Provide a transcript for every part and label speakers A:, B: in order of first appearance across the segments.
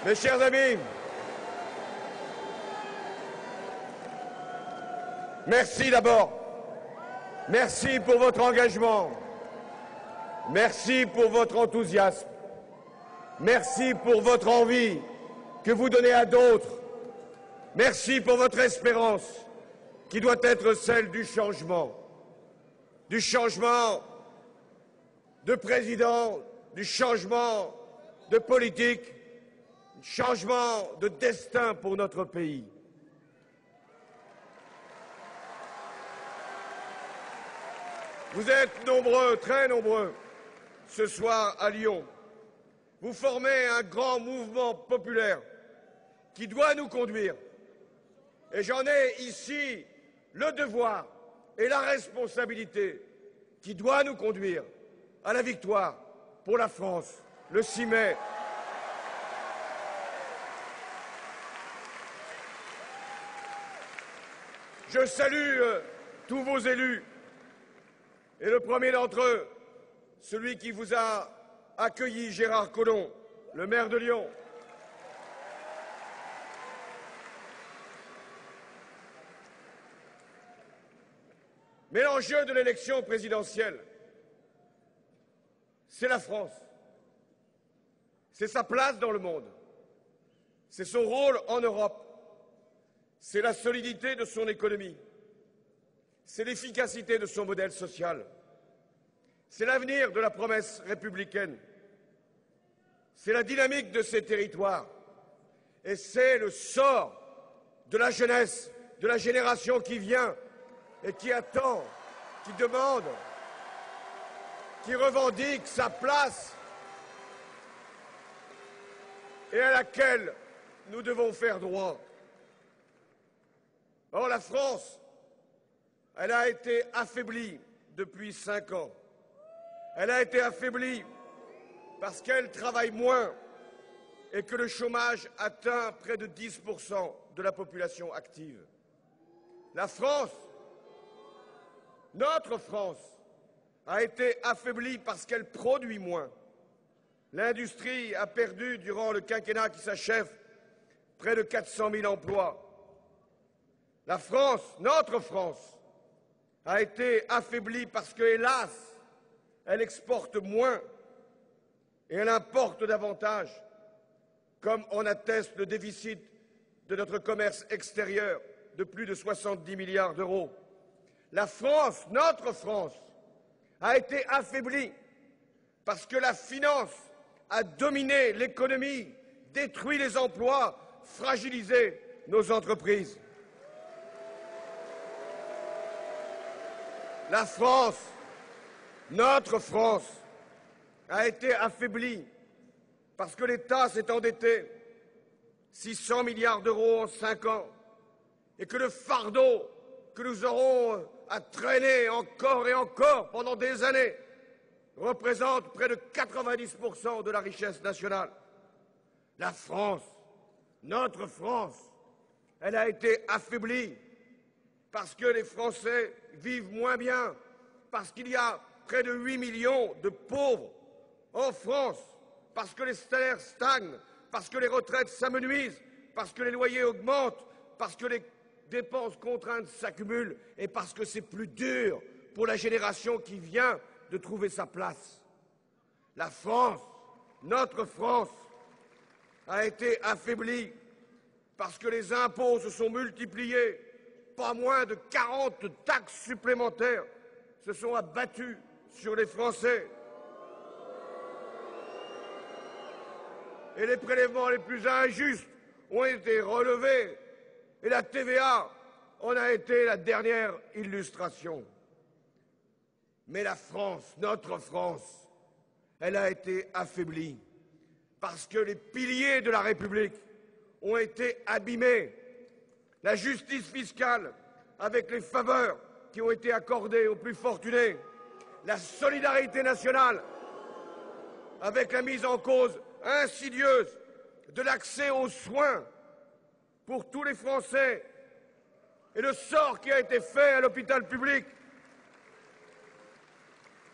A: Mes chers amis, merci d'abord. Merci pour votre engagement. Merci pour votre enthousiasme. Merci pour votre envie que vous donnez à d'autres. Merci pour votre espérance qui doit être celle du changement de président, du changement de politique, du changement de destin pour notre pays. Vous êtes nombreux, très nombreux, ce soir à Lyon. Vous formez un grand mouvement populaire qui doit nous conduire. Et j'en ai ici le devoir et la responsabilité qui doit nous conduire à la victoire pour la France, le 6 mai. Je salue tous vos élus et le premier d'entre eux, celui qui vous a accueilli, Gérard Collomb, le maire de Lyon. Mais l'enjeu de l'élection présidentielle, c'est la France. C'est sa place dans le monde. C'est son rôle en Europe. C'est la solidité de son économie. C'est l'efficacité de son modèle social. C'est l'avenir de la promesse républicaine. C'est la dynamique de ses territoires. Et c'est le sort de la jeunesse, de la génération qui vient et qui attend, qui demande, qui revendique sa place et à laquelle nous devons faire droit. Or, la France, elle a été affaiblie depuis 5 ans. Elle a été affaiblie parce qu'elle travaille moins et que le chômage atteint près de 10% de la population active. La France, notre France, a été affaiblie parce qu'elle produit moins. L'industrie a perdu, durant le quinquennat qui s'achève, près de 400 000 emplois. La France, notre France, a été affaiblie parce que, hélas, elle exporte moins et elle importe davantage, comme en atteste le déficit de notre commerce extérieur de plus de 70 milliards d'euros. La France, notre France, a été affaiblie parce que la finance a dominé l'économie, détruit les emplois, fragilisé nos entreprises. La France, notre France, a été affaiblie parce que l'État s'est endetté 600 milliards d'euros en 5 ans et que le fardeau que nous aurons à traîner encore et encore pendant des années représente près de 90% de la richesse nationale. La France, notre France, elle a été affaiblie parce que les Français vivent moins bien, parce qu'il y a près de 8 millions de pauvres en France, parce que les salaires stagnent, parce que les retraites s'amenuisent, parce que les loyers augmentent, parce que les dépenses contraintes s'accumulent et parce que c'est plus dur pour la génération qui vient de trouver sa place. La France, notre France, a été affaiblie parce que les impôts se sont multipliés. Pas moins de 40 taxes supplémentaires se sont abattues sur les Français. Et les prélèvements les plus injustes ont été relevés. Et la TVA en a été la dernière illustration. Mais la France, notre France, elle a été affaiblie parce que les piliers de la République ont été abîmés. La justice fiscale, avec les faveurs qui ont été accordées aux plus fortunés. La solidarité nationale, avec la mise en cause insidieuse de l'accès aux soins pour tous les Français et le sort qui a été fait à l'hôpital public.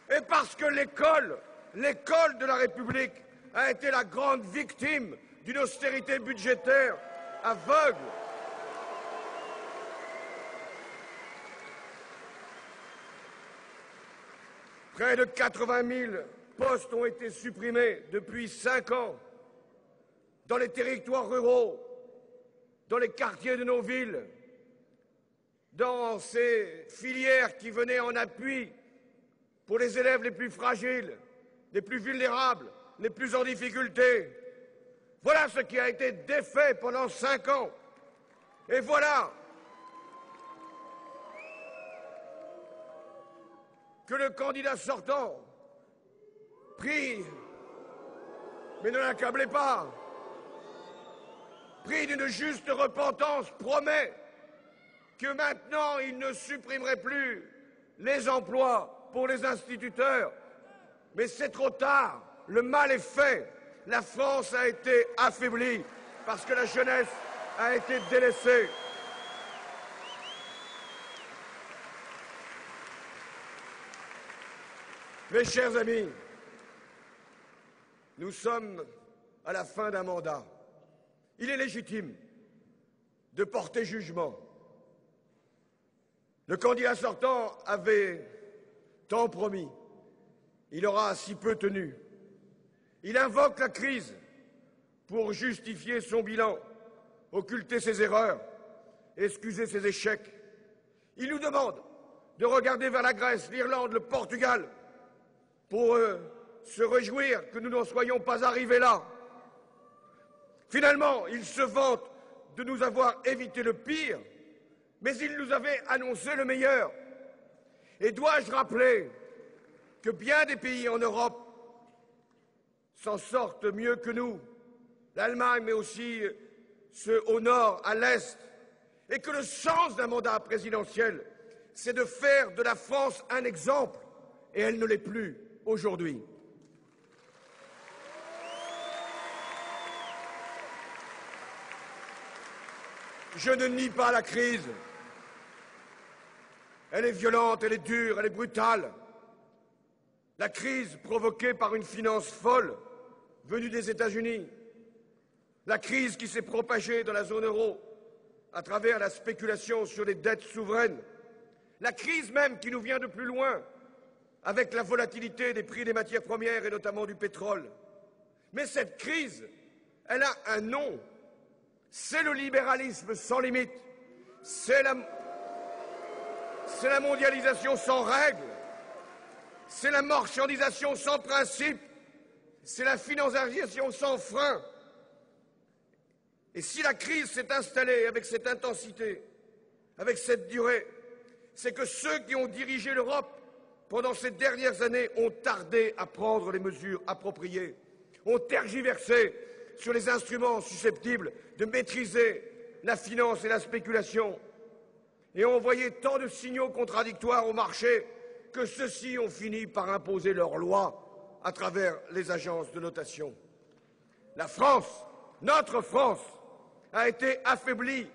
A: Et parce que l'école de la République a été la grande victime d'une austérité budgétaire aveugle. Près de 80 000 postes ont été supprimés depuis 5 ans dans les territoires ruraux, dans les quartiers de nos villes, dans ces filières qui venaient en appui pour les élèves les plus fragiles, les plus vulnérables, les plus en difficulté. Voilà ce qui a été défait pendant 5 ans. Et voilà que le candidat sortant, pris, mais ne l'accablez pas, pris d'une juste repentance, promet que maintenant il ne supprimerait plus les emplois pour les instituteurs. Mais c'est trop tard, le mal est fait. La France a été affaiblie parce que la jeunesse a été délaissée. Mes chers amis, nous sommes à la fin d'un mandat. Il est légitime de porter jugement. Le candidat sortant avait tant promis. Il aura si peu tenu. Il invoque la crise pour justifier son bilan, occulter ses erreurs, excuser ses échecs. Il nous demande de regarder vers la Grèce, l'Irlande, le Portugal, pour se réjouir que nous n'en soyons pas arrivés là. Finalement, il se vante de nous avoir évité le pire, mais il nous avait annoncé le meilleur. Et dois-je rappeler que bien des pays en Europe s'en sortent mieux que nous, l'Allemagne, mais aussi ceux au nord, à l'est, et que le sens d'un mandat présidentiel, c'est de faire de la France un exemple, et elle ne l'est plus aujourd'hui. Je ne nie pas la crise. Elle est violente, elle est dure, elle est brutale. La crise provoquée par une finance folle venue des États-Unis. La crise qui s'est propagée dans la zone euro à travers la spéculation sur les dettes souveraines. La crise même qui nous vient de plus loin avec la volatilité des prix des matières premières et notamment du pétrole. Mais cette crise, elle a un nom. C'est le libéralisme sans limite. C'est la mondialisation sans règles. C'est la marchandisation sans principe. C'est la financiarisation sans frein. Et si la crise s'est installée avec cette intensité, avec cette durée, c'est que ceux qui ont dirigé l'Europe pendant ces dernières années ont tardé à prendre les mesures appropriées, ont tergiversé sur les instruments susceptibles de maîtriser la finance et la spéculation, et ont envoyé tant de signaux contradictoires au marché que ceux-ci ont fini par imposer leurs lois à travers les agences de notation. La France, notre France, a été affaiblie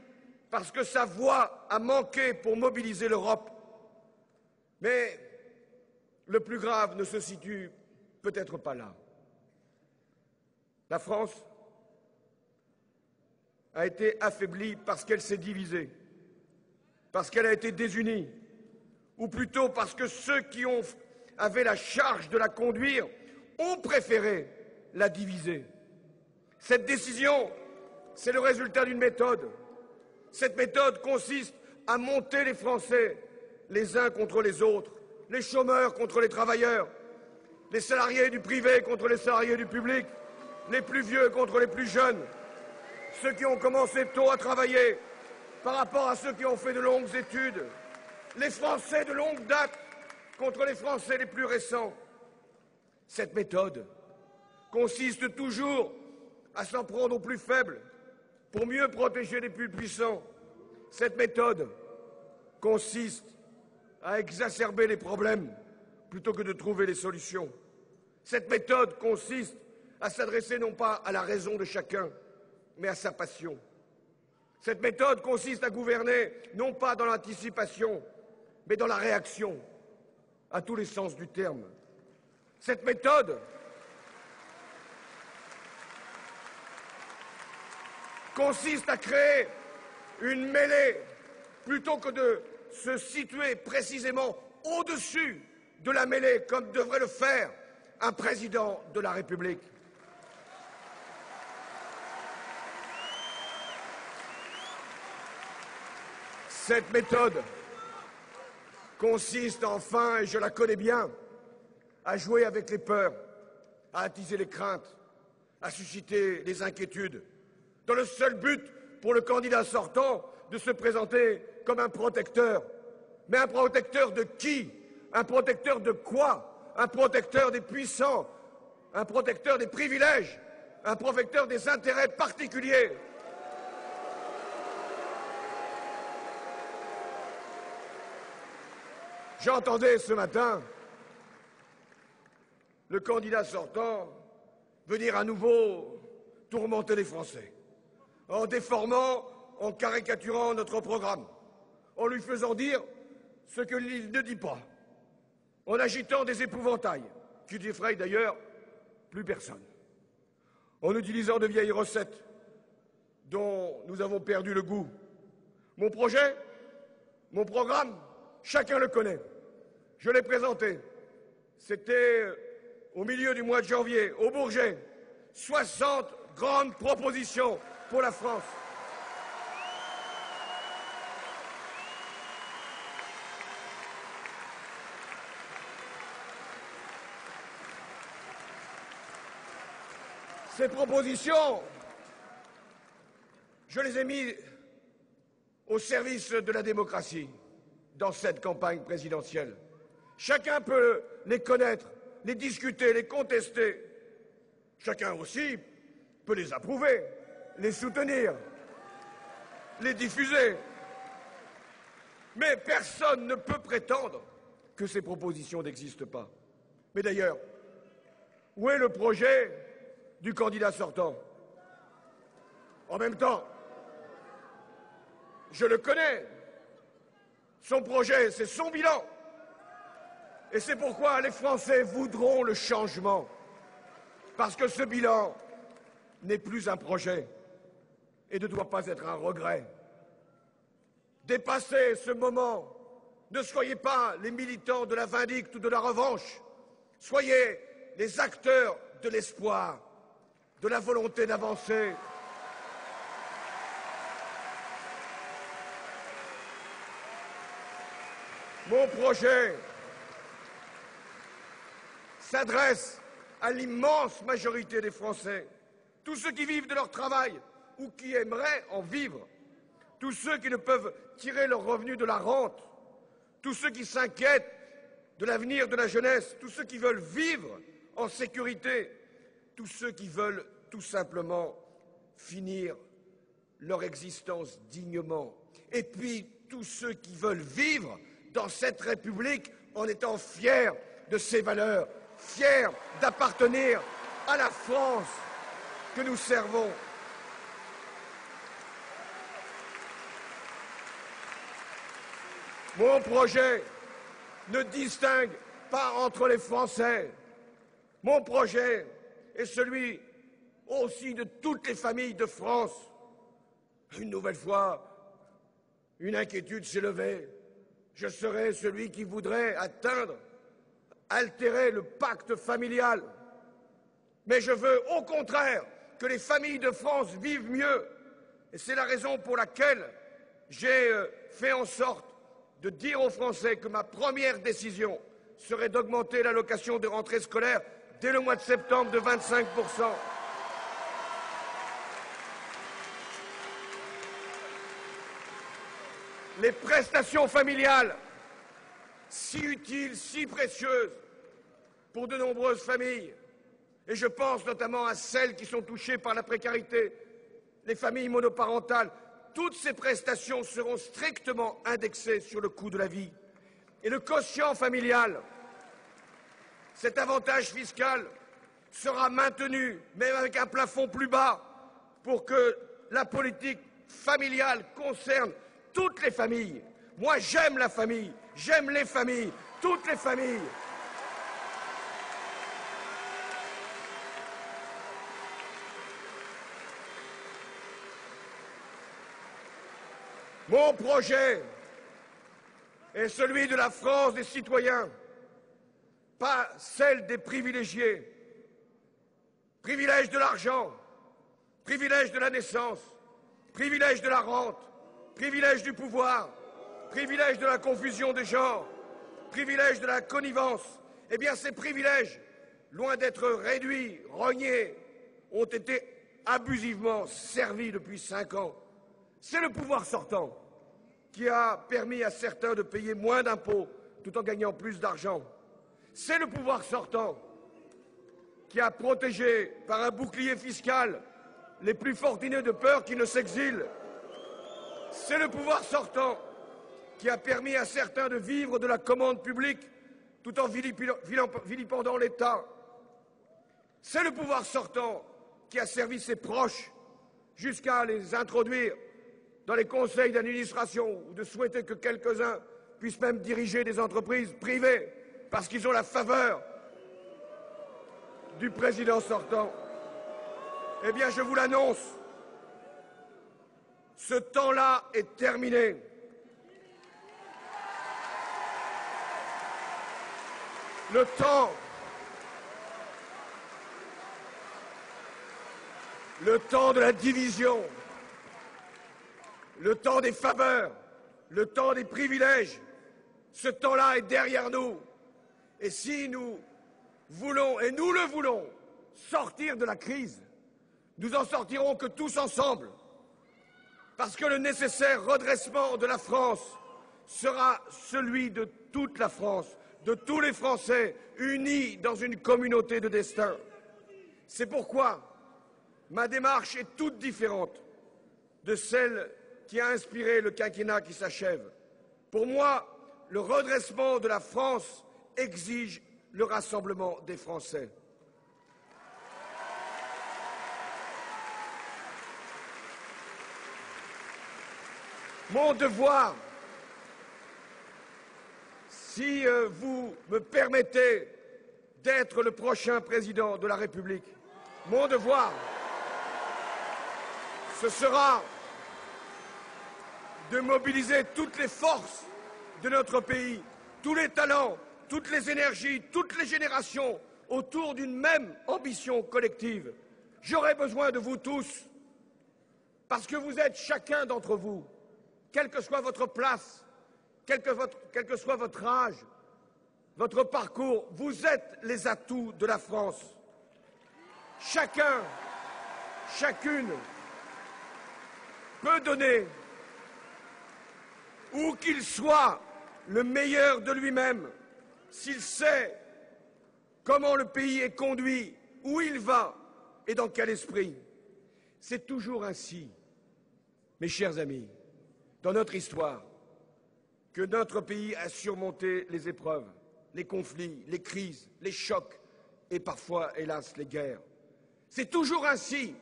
A: parce que sa voix a manqué pour mobiliser l'Europe. Mais le plus grave ne se situe peut-être pas là. La France a été affaiblie parce qu'elle s'est divisée, parce qu'elle a été désunie, ou plutôt parce que ceux qui avaient la charge de la conduire ont préféré la diviser. Cette décision, c'est le résultat d'une méthode. Cette méthode consiste à monter les Français les uns contre les autres, les chômeurs contre les travailleurs, les salariés du privé contre les salariés du public, les plus vieux contre les plus jeunes, ceux qui ont commencé tôt à travailler par rapport à ceux qui ont fait de longues études, les Français de longue date contre les Français les plus récents. Cette méthode consiste toujours à s'en prendre aux plus faibles pour mieux protéger les plus puissants. Cette méthode consiste à exacerber les problèmes plutôt que de trouver les solutions. Cette méthode consiste à s'adresser non pas à la raison de chacun, mais à sa passion. Cette méthode consiste à gouverner non pas dans l'anticipation, mais dans la réaction, à tous les sens du terme. Cette méthode consiste à créer une mêlée plutôt que de se situer précisément au-dessus de la mêlée, comme devrait le faire un président de la République. Cette méthode consiste enfin, et je la connais bien, à jouer avec les peurs, à attiser les craintes, à susciter les inquiétudes, dans le seul but pour le candidat sortant de se présenter comme un protecteur. Mais un protecteur de qui? Un protecteur de quoi? Un protecteur des puissants? Un protecteur des privilèges? Un protecteur des intérêts particuliers? J'entendais ce matin le candidat sortant venir à nouveau tourmenter les Français, en déformant, en caricaturant notre programme, en lui faisant dire ce qu'il ne dit pas, en agitant des épouvantails, qui n'effrayent d'ailleurs plus personne, en utilisant de vieilles recettes dont nous avons perdu le goût. Mon projet, mon programme, chacun le connaît. Je l'ai présenté. C'était au milieu du mois de janvier, au Bourget. 60 grandes propositions pour la France. Ces propositions, je les ai mises au service de la démocratie dans cette campagne présidentielle. Chacun peut les connaître, les discuter, les contester. Chacun aussi peut les approuver, les soutenir, les diffuser. Mais personne ne peut prétendre que ces propositions n'existent pas. Mais d'ailleurs, où est le projet du candidat sortant? En même temps, je le connais. Son projet, c'est son bilan. Et c'est pourquoi les Français voudront le changement. Parce que ce bilan n'est plus un projet et ne doit pas être un regret. Dépassez ce moment. Ne soyez pas les militants de la vindicte ou de la revanche. Soyez les acteurs de l'espoir, de la volonté d'avancer. Mon projet s'adresse à l'immense majorité des Français, tous ceux qui vivent de leur travail ou qui aimeraient en vivre, tous ceux qui ne peuvent tirer leurs revenus de la rente, tous ceux qui s'inquiètent de l'avenir de la jeunesse, tous ceux qui veulent vivre en sécurité, tous ceux qui veulent tout simplement finir leur existence dignement, et puis tous ceux qui veulent vivre dans cette République en étant fiers de ses valeurs, fiers d'appartenir à la France que nous servons. Mon projet ne distingue pas entre les Français. Mon projet est celui aussi de toutes les familles de France. Une nouvelle fois, une inquiétude s'est levée. Je serai celui qui voudrait altérer le pacte familial. Mais je veux au contraire que les familles de France vivent mieux. Et c'est la raison pour laquelle j'ai fait en sorte de dire aux Français que ma première décision serait d'augmenter l'allocation de rentrée scolaire dès le mois de septembre de 25%. Les prestations familiales, si utiles, si précieuses pour de nombreuses familles, et je pense notamment à celles qui sont touchées par la précarité, les familles monoparentales, toutes ces prestations seront strictement indexées sur le coût de la vie. Et le quotient familial, cet avantage fiscal, sera maintenu, même avec un plafond plus bas, pour que la politique familiale concerne toutes les familles. Moi, j'aime la famille, j'aime les familles, toutes les familles. Mon projet est celui de la France des citoyens, pas celle des privilégiés. Privilège de l'argent, privilège de la naissance, privilège de la rente, privilège du pouvoir, privilège de la confusion des genres, privilège de la connivence. Eh bien, ces privilèges, loin d'être réduits, rognés, ont été abusivement servis depuis 5 ans. C'est le pouvoir sortant qui a permis à certains de payer moins d'impôts tout en gagnant plus d'argent. C'est le pouvoir sortant qui a protégé par un bouclier fiscal les plus fortunés de peur qu'ils ne s'exilent. C'est le pouvoir sortant qui a permis à certains de vivre de la commande publique tout en vilipendant l'État. C'est le pouvoir sortant qui a servi ses proches jusqu'à les introduire dans les conseils d'administration ou de souhaiter que quelques-uns puissent même diriger des entreprises privées parce qu'ils ont la faveur du président sortant. Eh bien, je vous l'annonce, ce temps-là est terminé. Le temps de la division, le temps des faveurs, le temps des privilèges, ce temps-là est derrière nous. Et si nous voulons, et nous le voulons, sortir de la crise, nous en sortirons que tous ensemble, parce que le nécessaire redressement de la France sera celui de toute la France, de tous les Français unis dans une communauté de destin. C'est pourquoi ma démarche est toute différente de celle qui a inspiré le quinquennat qui s'achève. Pour moi, le redressement de la France exige le rassemblement des Français. Mon devoir, si vous me permettez d'être le prochain président de la République, mon devoir, ce sera de mobiliser toutes les forces de notre pays, tous les talents, toutes les énergies, toutes les générations autour d'une même ambition collective. J'aurai besoin de vous tous, parce que vous êtes chacun d'entre vous, quelle que soit votre place, quel que soit votre âge, votre parcours, vous êtes les atouts de la France. Chacun, chacune peut donner, où qu'il soit, le meilleur de lui-même, s'il sait comment le pays est conduit, où il va et dans quel esprit. C'est toujours ainsi, mes chers amis, dans notre histoire, que notre pays a surmonté les épreuves, les conflits, les crises, les chocs et parfois, hélas, les guerres. C'est toujours ainsi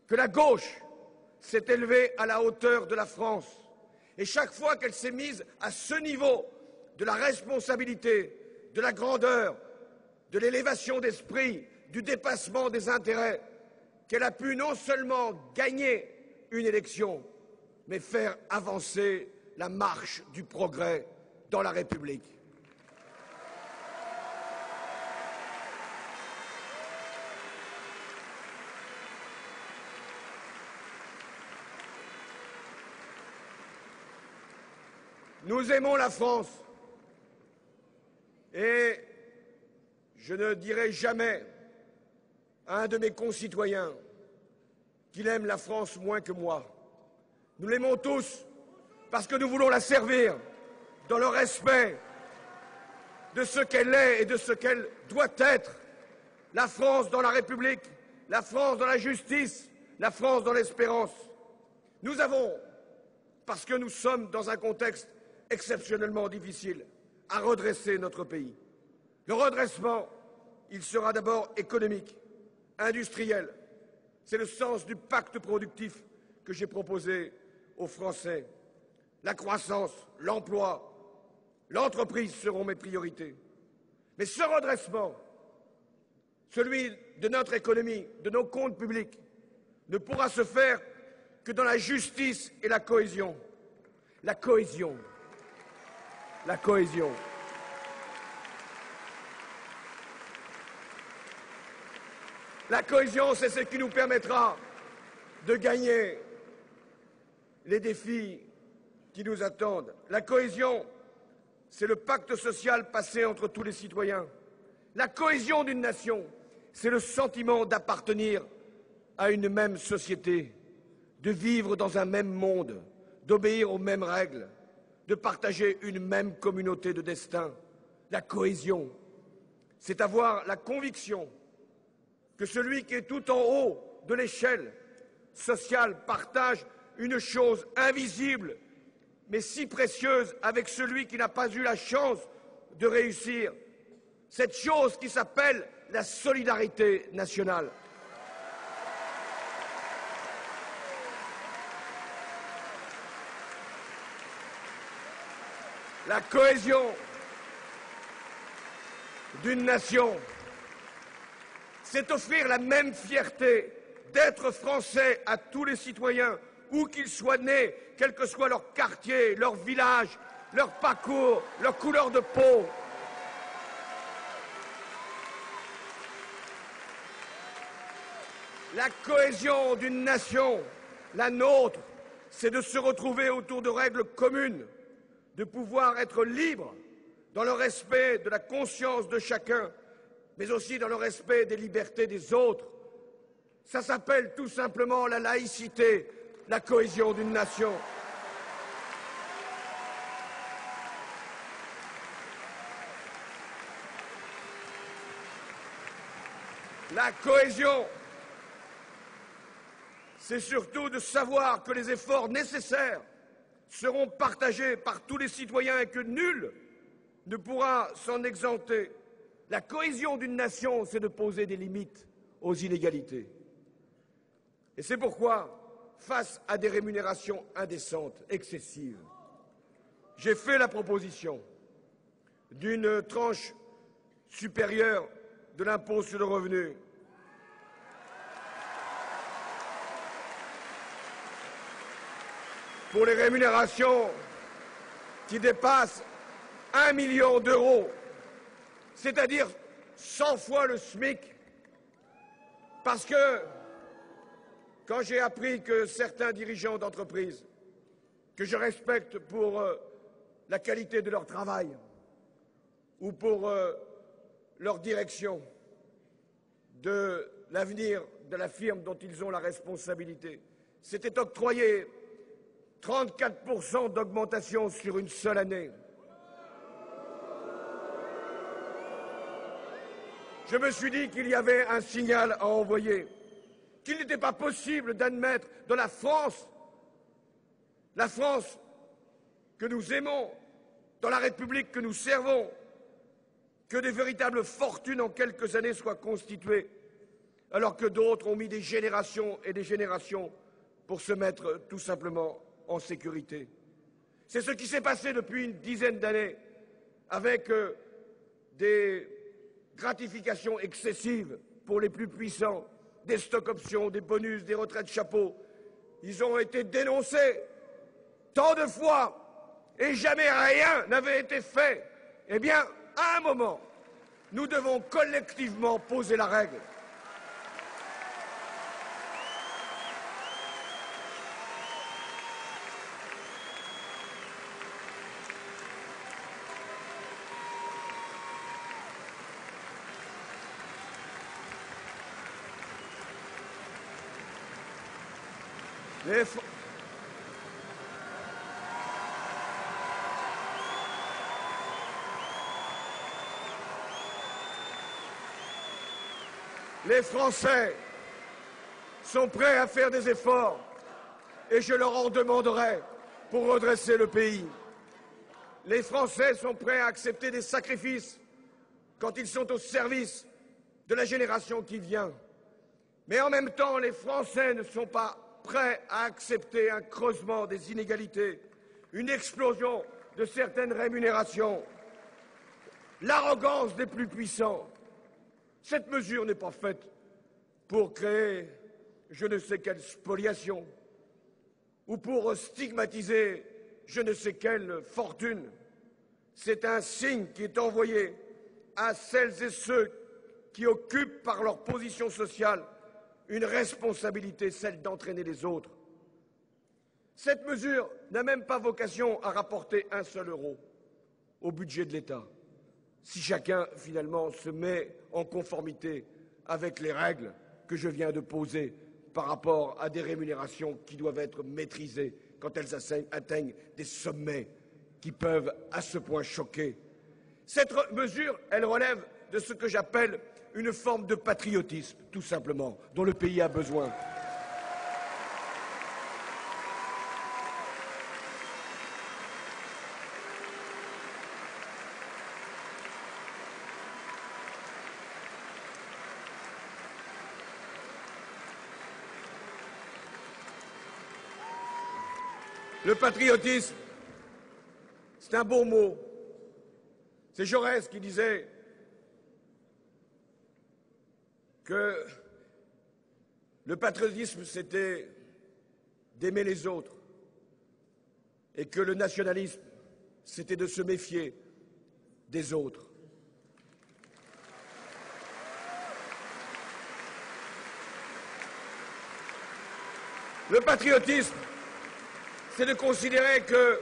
A: que la gauche s'est élevée à la hauteur de la France. Et chaque fois qu'elle s'est mise à ce niveau de la responsabilité, de la grandeur, de l'élévation d'esprit, du dépassement des intérêts, qu'elle a pu non seulement gagner une élection, mais faire avancer la marche du progrès dans la République. Nous aimons la France et je ne dirai jamais à un de mes concitoyens qu'il aime la France moins que moi. Nous l'aimons tous parce que nous voulons la servir dans le respect de ce qu'elle est et de ce qu'elle doit être. La France dans la République, la France dans la justice, la France dans l'espérance. Nous avons, parce que nous sommes dans un contexte exceptionnellement difficile, à redresser notre pays. Le redressement, il sera d'abord économique, industriel. C'est le sens du pacte productif que j'ai proposé aux Français. La croissance, l'emploi, l'entreprise seront mes priorités. Mais ce redressement, celui de notre économie, de nos comptes publics, ne pourra se faire que dans la justice et la cohésion. La cohésion. La cohésion. La cohésion, c'est ce qui nous permettra de gagner les défis qui nous attendent. La cohésion, c'est le pacte social passé entre tous les citoyens. La cohésion d'une nation, c'est le sentiment d'appartenir à une même société, de vivre dans un même monde, d'obéir aux mêmes règles, de partager une même communauté de destin. La cohésion, c'est avoir la conviction que celui qui est tout en haut de l'échelle sociale partage une chose invisible, mais si précieuse avec celui qui n'a pas eu la chance de réussir. Cette chose qui s'appelle la solidarité nationale. La cohésion d'une nation, c'est offrir la même fierté d'être français à tous les citoyens, où qu'ils soient nés, quel que soit leur quartier, leur village, leur parcours, leur couleur de peau. La cohésion d'une nation, la nôtre, c'est de se retrouver autour de règles communes, de pouvoir être libre dans le respect de la conscience de chacun, mais aussi dans le respect des libertés des autres. Ça s'appelle tout simplement la laïcité, la cohésion d'une nation. La cohésion, c'est surtout de savoir que les efforts nécessaires seront partagés par tous les citoyens et que nul ne pourra s'en exempter. La cohésion d'une nation, c'est de poser des limites aux inégalités. Et c'est pourquoi, face à des rémunérations indécentes, excessives, j'ai fait la proposition d'une tranche supérieure de l'impôt sur le revenu. Pour les rémunérations qui dépassent 1 million d'euros, c'est-à-dire 100 fois le SMIC, parce que quand j'ai appris que certains dirigeants d'entreprises, que je respecte pour la qualité de leur travail ou pour leur direction, de l'avenir de la firme dont ils ont la responsabilité, s'étaient octroyés 34% d'augmentation sur une seule année. Je me suis dit qu'il y avait un signal à envoyer, qu'il n'était pas possible d'admettre dans la France que nous aimons, dans la République que nous servons, que des véritables fortunes en quelques années soient constituées, alors que d'autres ont mis des générations et des générations pour se mettre tout simplement en sécurité. C'est ce qui s'est passé depuis une dizaine d'années avec des gratifications excessives pour les plus puissants, des stocks options, des bonus, des retraites chapeaux. Ils ont été dénoncés tant de fois et jamais rien n'avait été fait. Eh bien, à un moment, nous devons collectivement poser la règle. Les Français sont prêts à faire des efforts et je leur en demanderai pour redresser le pays. Les Français sont prêts à accepter des sacrifices quand ils sont au service de la génération qui vient. Mais en même temps, les Français ne sont pas prêts à accepter un creusement des inégalités, une explosion de certaines rémunérations, l'arrogance des plus puissants. Cette mesure n'est pas faite pour créer je ne sais quelle spoliation ou pour stigmatiser je ne sais quelle fortune. C'est un signe qui est envoyé à celles et ceux qui occupent par leur position sociale une responsabilité, celle d'entraîner les autres. Cette mesure n'a même pas vocation à rapporter un seul euro au budget de l'État, si chacun finalement se met en conformité avec les règles que je viens de poser par rapport à des rémunérations qui doivent être maîtrisées quand elles atteignent des sommets qui peuvent à ce point choquer. Cette mesure, elle relève de ce que j'appelle une forme de patriotisme, tout simplement, dont le pays a besoin. Le patriotisme, c'est un beau mot. C'est Jaurès qui disait que le patriotisme, c'était d'aimer les autres et que le nationalisme, c'était de se méfier des autres. Le patriotisme, c'est de considérer que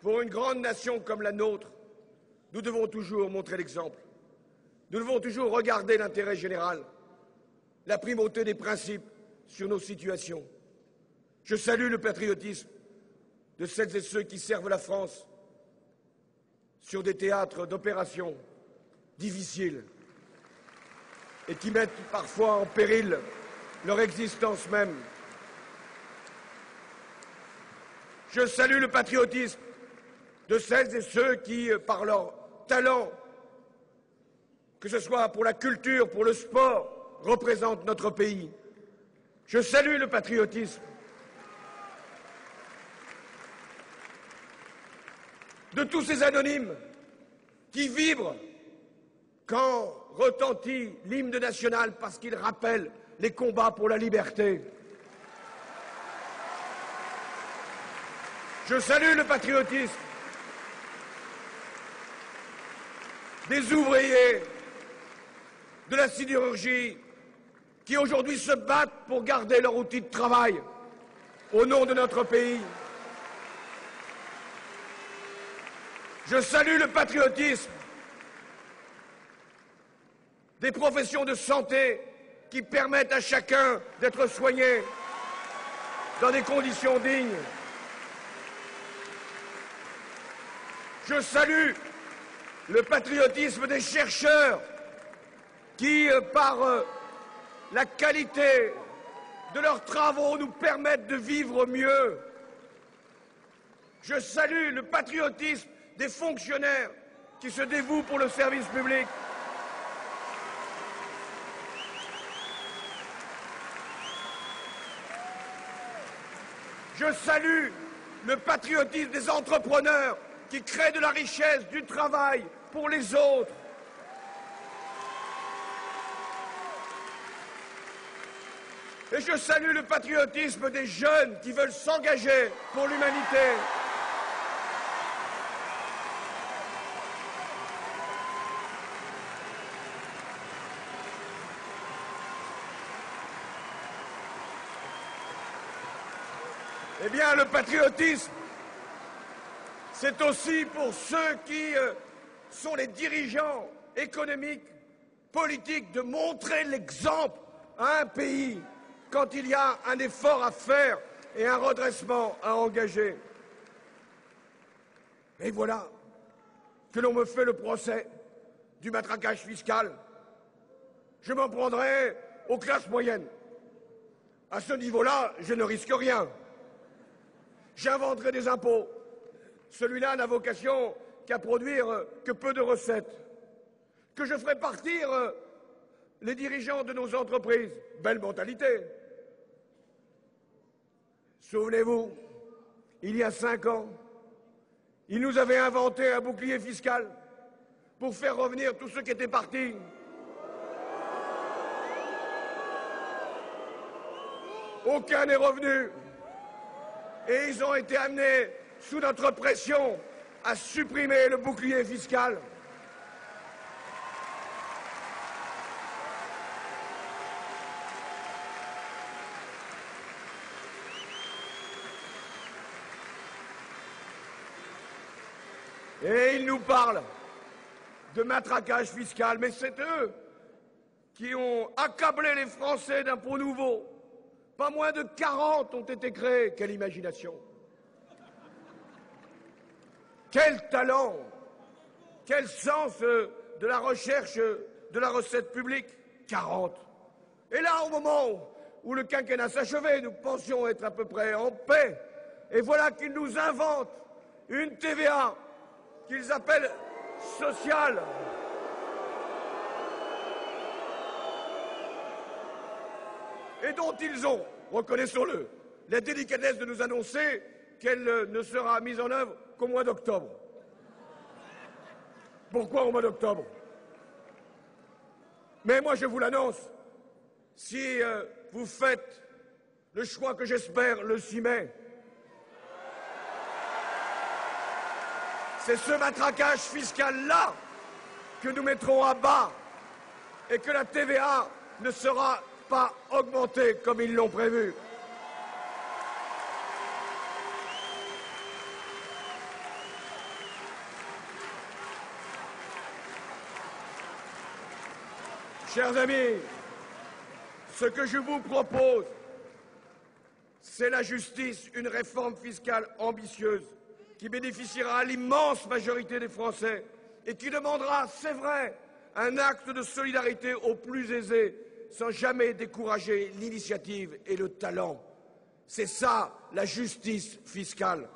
A: pour une grande nation comme la nôtre, nous devons toujours montrer l'exemple. Nous devons toujours regarder l'intérêt général, la primauté des principes sur nos situations. Je salue le patriotisme de celles et ceux qui servent la France sur des théâtres d'opérations difficiles et qui mettent parfois en péril leur existence même. Je salue le patriotisme de celles et ceux qui, par leur talent, que ce soit pour la culture, pour le sport, représentent notre pays. Je salue le patriotisme de tous ces anonymes qui vibrent quand retentit l'hymne national parce qu'il rappelle les combats pour la liberté. Je salue le patriotisme des ouvriers de la sidérurgie qui aujourd'hui se battent pour garder leur outil de travail au nom de notre pays. Je salue le patriotisme des professions de santé qui permettent à chacun d'être soigné dans des conditions dignes. Je salue le patriotisme des chercheurs qui, par la qualité de leurs travaux, nous permettent de vivre mieux. Je salue le patriotisme des fonctionnaires qui se dévouent pour le service public. Je salue le patriotisme des entrepreneurs qui créent de la richesse, du travail pour les autres. Et je salue le patriotisme des jeunes qui veulent s'engager pour l'humanité. Eh bien, le patriotisme, c'est aussi pour ceux qui sont les dirigeants économiques, politiques, de montrer l'exemple à un pays quand il y a un effort à faire et un redressement à engager. Et voilà que l'on me fait le procès du matraquage fiscal. Je m'en prendrai aux classes moyennes. À ce niveau-là, je ne risque rien. J'inventerai des impôts. Celui-là n'a vocation qu'à produire que peu de recettes. Que je ferai partir les dirigeants de nos entreprises. Belle mentalité. Souvenez-vous, il y a 5 ans, ils nous avaient inventé un bouclier fiscal pour faire revenir tous ceux qui étaient partis. Aucun n'est revenu. Et ils ont été amenés, sous notre pression, à supprimer le bouclier fiscal. Et ils nous parlent de matraquage fiscal, mais c'est eux qui ont accablé les Français d'impôts nouveaux. Pas moins de 40 ont été créés. Quelle imagination! Quel talent! Quel sens de la recherche de la recette publique! 40. Et là, au moment où le quinquennat s'achevait, nous pensions être à peu près en paix. Et voilà qu'ils nous inventent une TVA qu'ils appellent sociale. Et dont ils ont, reconnaissons-le, la délicatesse de nous annoncer qu'elle ne sera mise en œuvre qu'au mois d'octobre. Pourquoi au mois d'octobre? Mais moi, je vous l'annonce, si vous faites le choix que j'espère le 6 mai, c'est ce matraquage fiscal-là que nous mettrons à bas et que la TVA ne sera pas augmentée comme ils l'ont prévu. Chers amis, ce que je vous propose, c'est la justice, une réforme fiscale ambitieuse qui bénéficiera à l'immense majorité des Français et qui demandera, c'est vrai, un acte de solidarité aux plus aisés, sans jamais décourager l'initiative et le talent. C'est ça, la justice fiscale.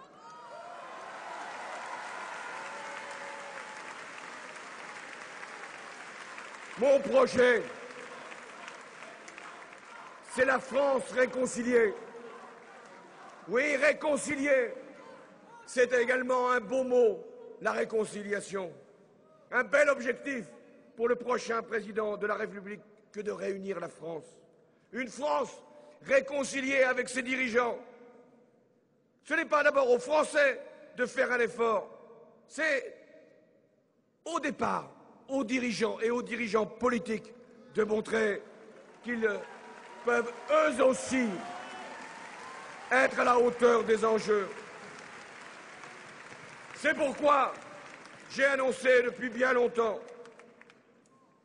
A: Mon projet, c'est la France réconciliée. Oui, réconciliée. C'est également un beau mot, la réconciliation. Un bel objectif pour le prochain président de la République que de réunir la France. Une France réconciliée avec ses dirigeants. Ce n'est pas d'abord aux Français de faire un effort, c'est au départ aux dirigeants et aux dirigeants politiques de montrer qu'ils peuvent eux aussi être à la hauteur des enjeux. C'est pourquoi j'ai annoncé depuis bien longtemps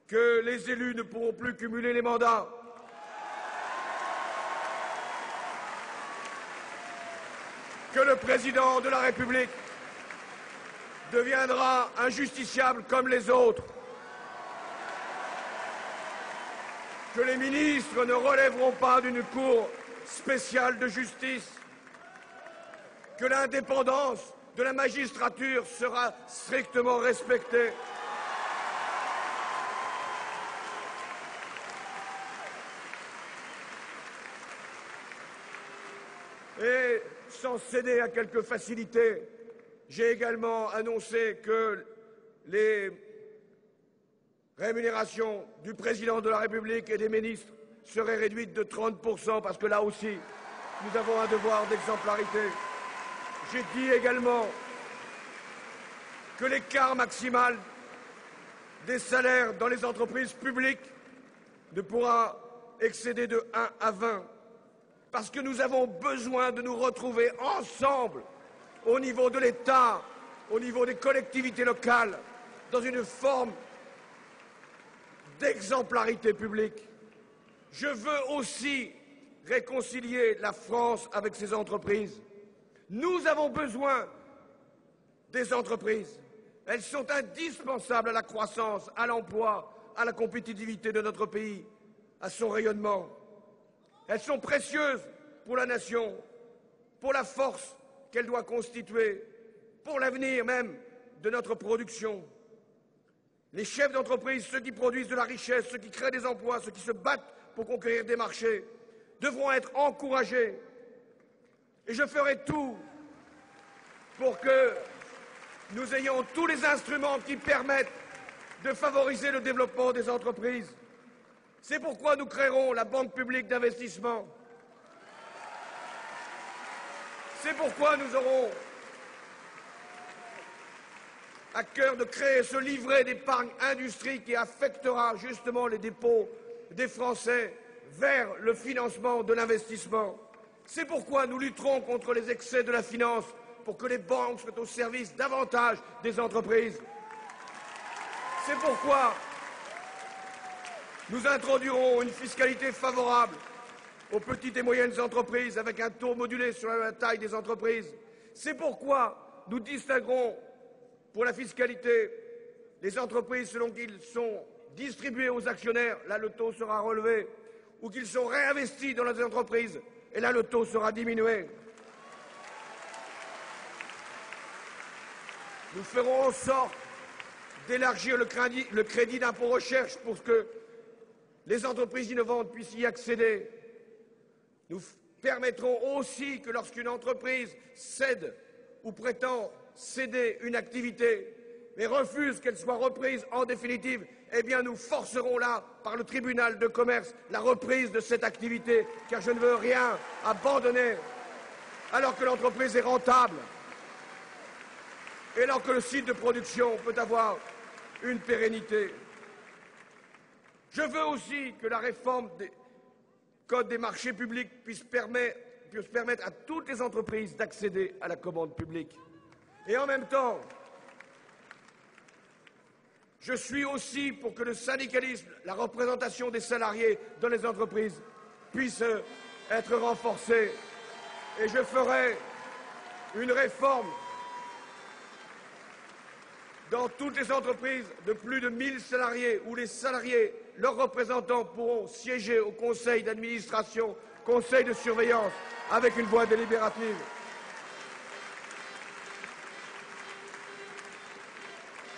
A: que les élus ne pourront plus cumuler les mandats. Que le président de la République deviendra un justiciable comme les autres. Que les ministres ne relèveront pas d'une cour spéciale de justice. Que l'indépendance de la magistrature sera strictement respectée. Et sans céder à quelques facilités, j'ai également annoncé que les rémunérations du président de la République et des ministres seraient réduites de 30%, parce que là aussi, nous avons un devoir d'exemplarité. J'ai dit également que l'écart maximal des salaires dans les entreprises publiques ne pourra excéder de 1 à 20, parce que nous avons besoin de nous retrouver ensemble, au niveau de l'État, au niveau des collectivités locales, dans une forme d'exemplarité publique. Je veux aussi réconcilier la France avec ses entreprises. Nous avons besoin des entreprises. Elles sont indispensables à la croissance, à l'emploi, à la compétitivité de notre pays, à son rayonnement. Elles sont précieuses pour la nation, pour la force qu'elle doit constituer, pour l'avenir même de notre production. Les chefs d'entreprise, ceux qui produisent de la richesse, ceux qui créent des emplois, ceux qui se battent pour conquérir des marchés, devront être encouragés. Et je ferai tout pour que nous ayons tous les instruments qui permettent de favoriser le développement des entreprises. C'est pourquoi nous créerons la Banque publique d'investissement. C'est pourquoi nous aurons à cœur de créer ce livret d'épargne industrie qui affectera justement les dépôts des Français vers le financement de l'investissement. C'est pourquoi nous lutterons contre les excès de la finance pour que les banques soient au service davantage des entreprises. C'est pourquoi nous introduirons une fiscalité favorable aux petites et moyennes entreprises avec un taux modulé sur la taille des entreprises. C'est pourquoi nous distinguerons pour la fiscalité les entreprises selon qu'ils sont distribués aux actionnaires, là le taux sera relevé, ou qu'ils sont réinvestis dans les entreprises, et là le taux sera diminué. Nous ferons en sorte d'élargir le crédit d'impôt recherche pour que les entreprises innovantes puissent y accéder. Nous permettrons aussi que lorsqu'une entreprise cède ou prétend céder une activité, mais refuse qu'elle soit reprise en définitive, eh bien nous forcerons là, par le tribunal de commerce, la reprise de cette activité, car je ne veux rien abandonner alors que l'entreprise est rentable et alors que le site de production peut avoir une pérennité. Je veux aussi que la réforme des codes des marchés publics puisse permettre à toutes les entreprises d'accéder à la commande publique. Et en même temps, je suis aussi pour que le syndicalisme, la représentation des salariés dans les entreprises puisse être renforcée. Et je ferai une réforme dans toutes les entreprises de plus de 1000 salariés où les salariés, leurs représentants pourront siéger au conseil d'administration, conseil de surveillance avec une voix délibérative.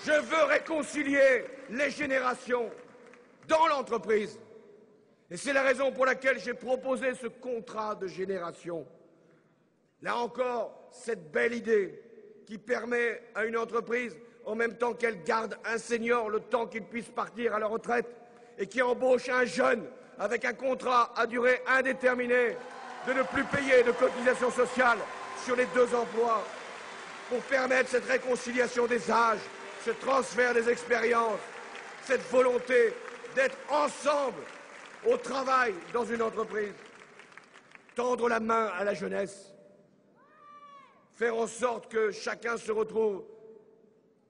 A: Je veux réconcilier les générations dans l'entreprise. Et c'est la raison pour laquelle j'ai proposé ce contrat de génération. Là encore, cette belle idée qui permet à une entreprise, en même temps qu'elle garde un senior le temps qu'il puisse partir à la retraite, et qui embauche un jeune avec un contrat à durée indéterminée, de ne plus payer de cotisations sociales sur les 2 emplois, pour permettre cette réconciliation des âges, ce transfert des expériences, cette volonté d'être ensemble au travail dans une entreprise. Tendre la main à la jeunesse, faire en sorte que chacun se retrouve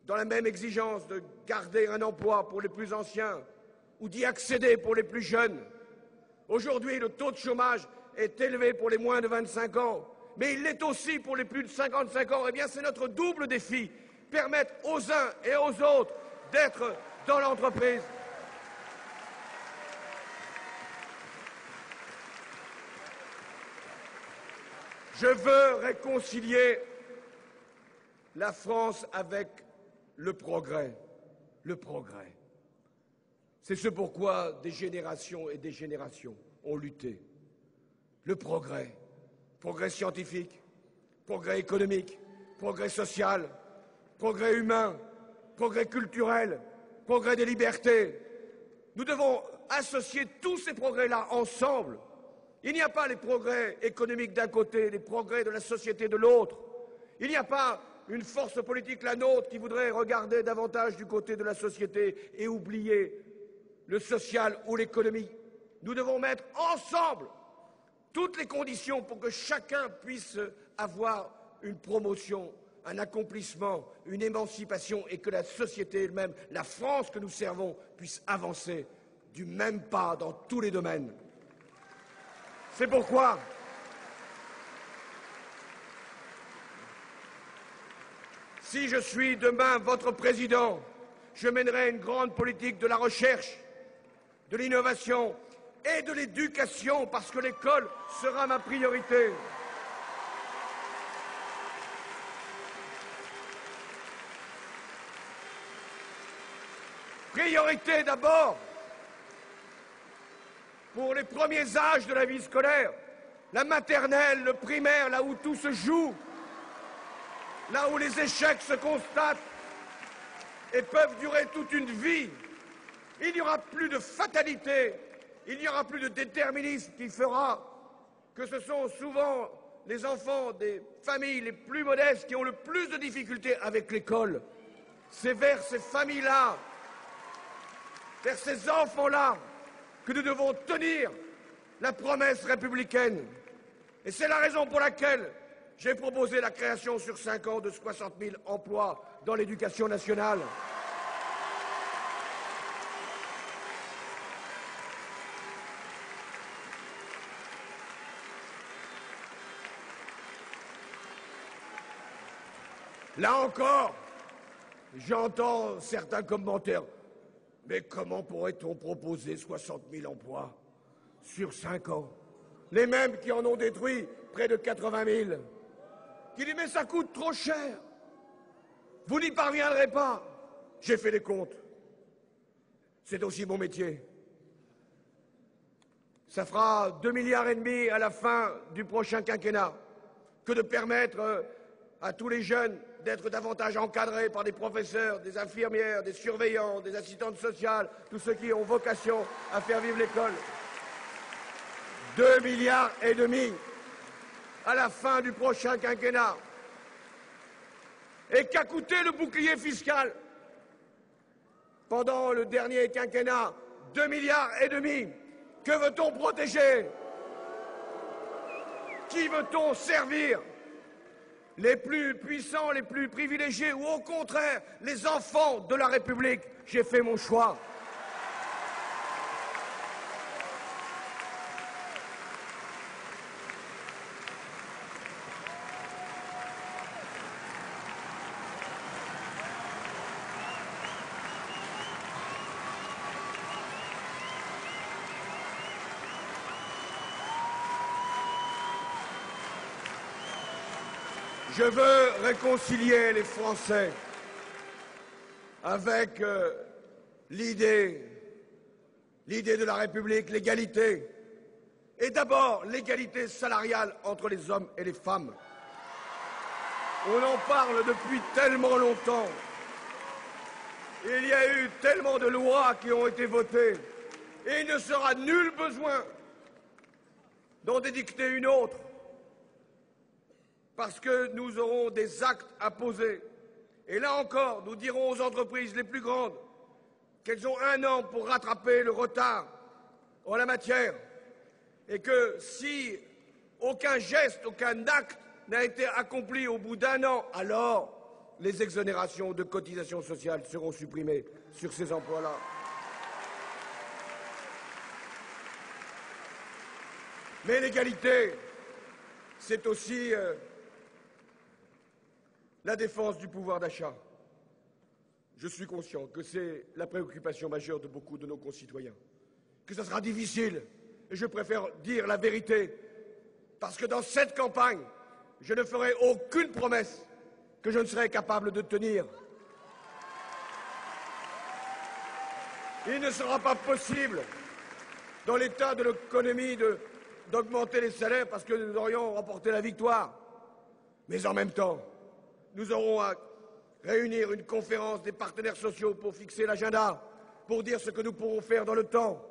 A: dans la même exigence de garder un emploi pour les plus anciens ou d'y accéder pour les plus jeunes. Aujourd'hui, le taux de chômage est élevé pour les moins de 25 ans, mais il l'est aussi pour les plus de 55 ans. Eh bien, c'est notre double défi, permettre aux uns et aux autres d'être dans l'entreprise. Je veux réconcilier la France avec le progrès. Le progrès. C'est ce pourquoi des générations et des générations ont lutté. Le progrès. Progrès scientifique, progrès économique, progrès social, progrès humain, progrès culturel, progrès des libertés. Nous devons associer tous ces progrès-là ensemble. Il n'y a pas les progrès économiques d'un côté, les progrès de la société de l'autre. Il n'y a pas une force politique, la nôtre, qui voudrait regarder davantage du côté de la société et oublier le social ou l'économie. Nous devons mettre ensemble toutes les conditions pour que chacun puisse avoir une promotion, un accomplissement, une émancipation et que la société elle-même, la France que nous servons, puisse avancer du même pas dans tous les domaines. C'est pourquoi si je suis demain votre président, je mènerai une grande politique de la recherche, de l'innovation et de l'éducation, parce que l'école sera ma priorité. Priorité d'abord pour les premiers âges de la vie scolaire, la maternelle, le primaire, là où tout se joue, là où les échecs se constatent et peuvent durer toute une vie. Il n'y aura plus de fatalité, il n'y aura plus de déterminisme qui fera que ce sont souvent les enfants des familles les plus modestes qui ont le plus de difficultés avec l'école. C'est vers ces familles-là, vers ces enfants-là, que nous devons tenir la promesse républicaine. Et c'est la raison pour laquelle j'ai proposé la création sur 5 ans de 60 000 emplois dans l'éducation nationale. Là encore, j'entends certains commentaires. Mais comment pourrait-on proposer 60 000 emplois sur 5 ans? Les mêmes qui en ont détruit près de 80 000. Qui disent mais ça coûte trop cher. Vous n'y parviendrez pas. J'ai fait les comptes. C'est aussi mon métier. Ça fera 2,5 milliards à la fin du prochain quinquennat que de permettre à tous les jeunes d'être davantage encadrés par des professeurs, des infirmières, des surveillants, des assistantes sociales, tous ceux qui ont vocation à faire vivre l'école. 2,5 milliards à la fin du prochain quinquennat. Et qu'a coûté le bouclier fiscal pendant le dernier quinquennat? 2,5 milliards. Que veut-on protéger? Qui veut-on servir? Les plus puissants, les plus privilégiés, ou au contraire, les enfants de la République? J'ai fait mon choix. Je veux réconcilier les Français avec l'idée de la République, l'égalité. Et d'abord, l'égalité salariale entre les hommes et les femmes. On en parle depuis tellement longtemps. Il y a eu tellement de lois qui ont été votées. Et il ne sera nul besoin d'en édicter une autre. Parce que nous aurons des actes à poser. Et là encore, nous dirons aux entreprises les plus grandes qu'elles ont 1 an pour rattraper le retard en la matière. Et que si aucun geste, aucun acte n'a été accompli au bout d'1 an, alors les exonérations de cotisations sociales seront supprimées sur ces emplois-là. Mais l'égalité, c'est aussi la défense du pouvoir d'achat. Je suis conscient que c'est la préoccupation majeure de beaucoup de nos concitoyens, que ça sera difficile, et je préfère dire la vérité, parce que dans cette campagne, je ne ferai aucune promesse que je ne serai capable de tenir. Il ne sera pas possible, dans l'état de l'économie, d'augmenter les salaires parce que nous aurions remporté la victoire. Mais en même temps, nous aurons à réunir une conférence des partenaires sociaux pour fixer l'agenda, pour dire ce que nous pourrons faire dans le temps.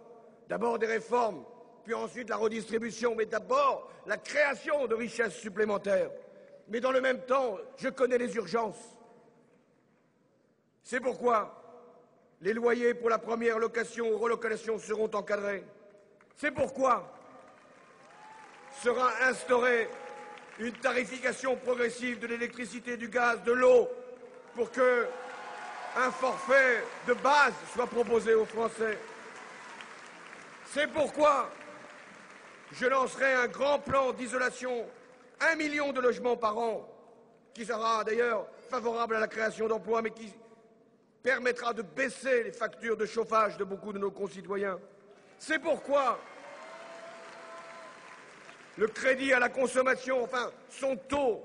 A: D'abord des réformes, puis ensuite la redistribution, mais d'abord la création de richesses supplémentaires. Mais dans le même temps, je connais les urgences. C'est pourquoi les loyers pour la première location ou relocalisation seront encadrés. C'est pourquoi sera instaurée une tarification progressive de l'électricité, du gaz, de l'eau, pour que un forfait de base soit proposé aux Français. C'est pourquoi je lancerai un grand plan d'isolation, 1 million de logements par an, qui sera d'ailleurs favorable à la création d'emplois, mais qui permettra de baisser les factures de chauffage de beaucoup de nos concitoyens. C'est pourquoi le crédit à la consommation, enfin, son taux,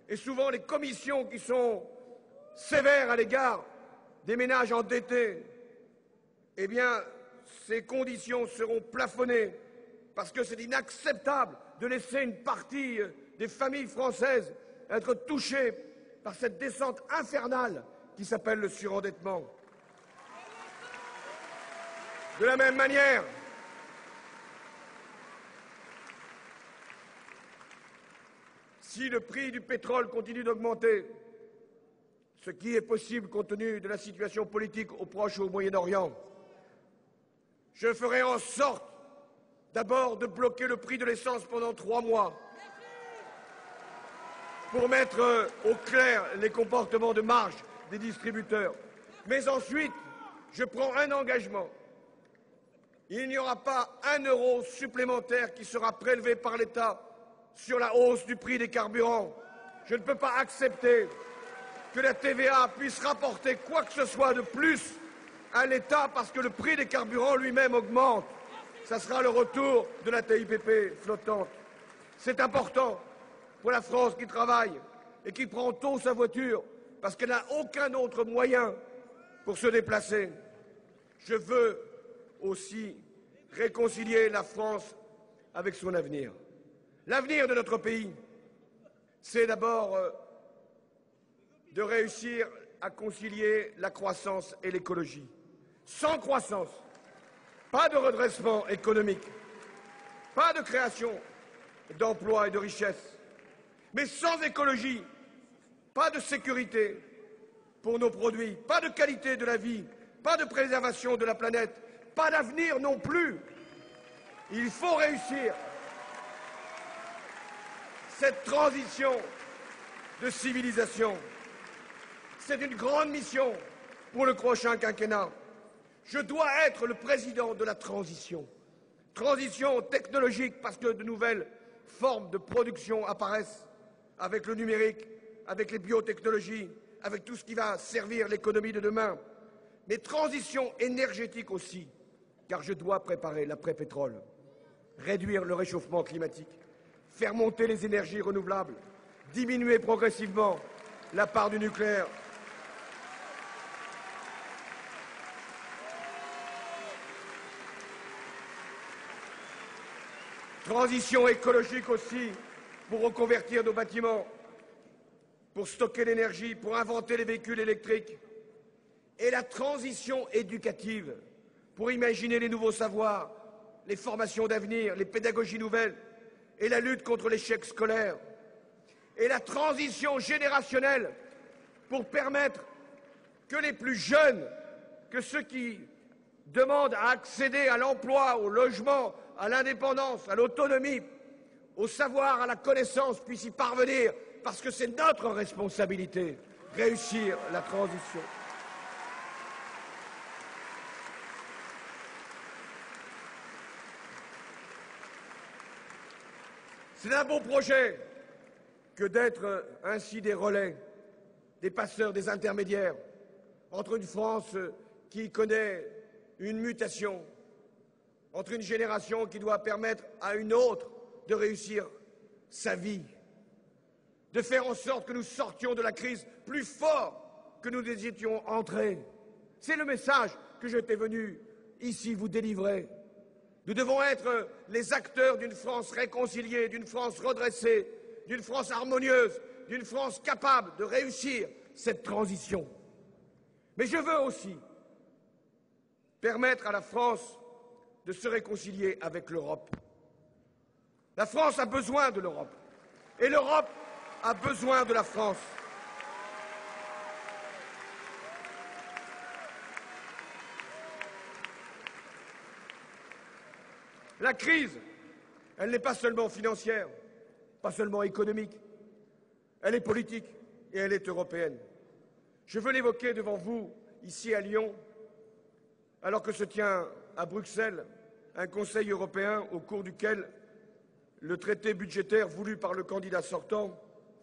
A: et souvent les commissions qui sont sévères à l'égard des ménages endettés, eh bien, ces conditions seront plafonnées, parce que c'est inacceptable de laisser une partie des familles françaises être touchées par cette descente infernale qui s'appelle le surendettement. De la même manière, Si le prix du pétrole continue d'augmenter, ce qui est possible compte tenu de la situation politique au Proche et au Moyen-Orient, je ferai en sorte d'abord de bloquer le prix de l'essence pendant 3 mois pour mettre au clair les comportements de marge des distributeurs. Mais ensuite, je prends un engagement. Il n'y aura pas 1 euro supplémentaire qui sera prélevé par l'État sur la hausse du prix des carburants. Je ne peux pas accepter que la TVA puisse rapporter quoi que ce soit de plus à l'État parce que le prix des carburants lui-même augmente. Ça sera le retour de la TIPP flottante. C'est important pour la France qui travaille et qui prend tôt sa voiture parce qu'elle n'a aucun autre moyen pour se déplacer. Je veux aussi réconcilier la France avec son avenir. L'avenir de notre pays, c'est d'abord de réussir à concilier la croissance et l'écologie. Sans croissance, pas de redressement économique, pas de création d'emplois et de richesses. Mais sans écologie, pas de sécurité pour nos produits, pas de qualité de la vie, pas de préservation de la planète, pas d'avenir non plus. Il faut réussir cette transition de civilisation. C'est une grande mission pour le prochain quinquennat. Je dois être le président de la transition. Transition technologique parce que de nouvelles formes de production apparaissent avec le numérique, avec les biotechnologies, avec tout ce qui va servir l'économie de demain. Mais transition énergétique aussi, car je dois préparer l'après-pétrole, réduire le réchauffement climatique, faire monter les énergies renouvelables, diminuer progressivement la part du nucléaire. Transition écologique aussi, pour reconvertir nos bâtiments, pour stocker l'énergie, pour inventer les véhicules électriques. Et la transition éducative, pour imaginer les nouveaux savoirs, les formations d'avenir, les pédagogies nouvelles, et la lutte contre l'échec scolaire. Et la transition générationnelle, pour permettre que les plus jeunes, que ceux qui demandent à accéder à l'emploi, au logement, à l'indépendance, à l'autonomie, au savoir, à la connaissance, puissent y parvenir, parce que c'est notre responsabilité, réussir la transition. C'est un bon projet que d'être ainsi des relais, des passeurs, des intermédiaires, entre une France qui connaît une mutation, entre une génération qui doit permettre à une autre de réussir sa vie, de faire en sorte que nous sortions de la crise plus fort que nous y étions entrés. C'est le message que j'étais venu ici vous délivrer. Nous devons être les acteurs d'une France réconciliée, d'une France redressée, d'une France harmonieuse, d'une France capable de réussir cette transition. Mais je veux aussi permettre à la France de se réconcilier avec l'Europe. La France a besoin de l'Europe et l'Europe a besoin de la France. La crise, elle n'est pas seulement financière, pas seulement économique, elle est politique et elle est européenne. Je veux l'évoquer devant vous, ici à Lyon, alors que se tient à Bruxelles un Conseil européen au cours duquel le traité budgétaire voulu par le candidat sortant,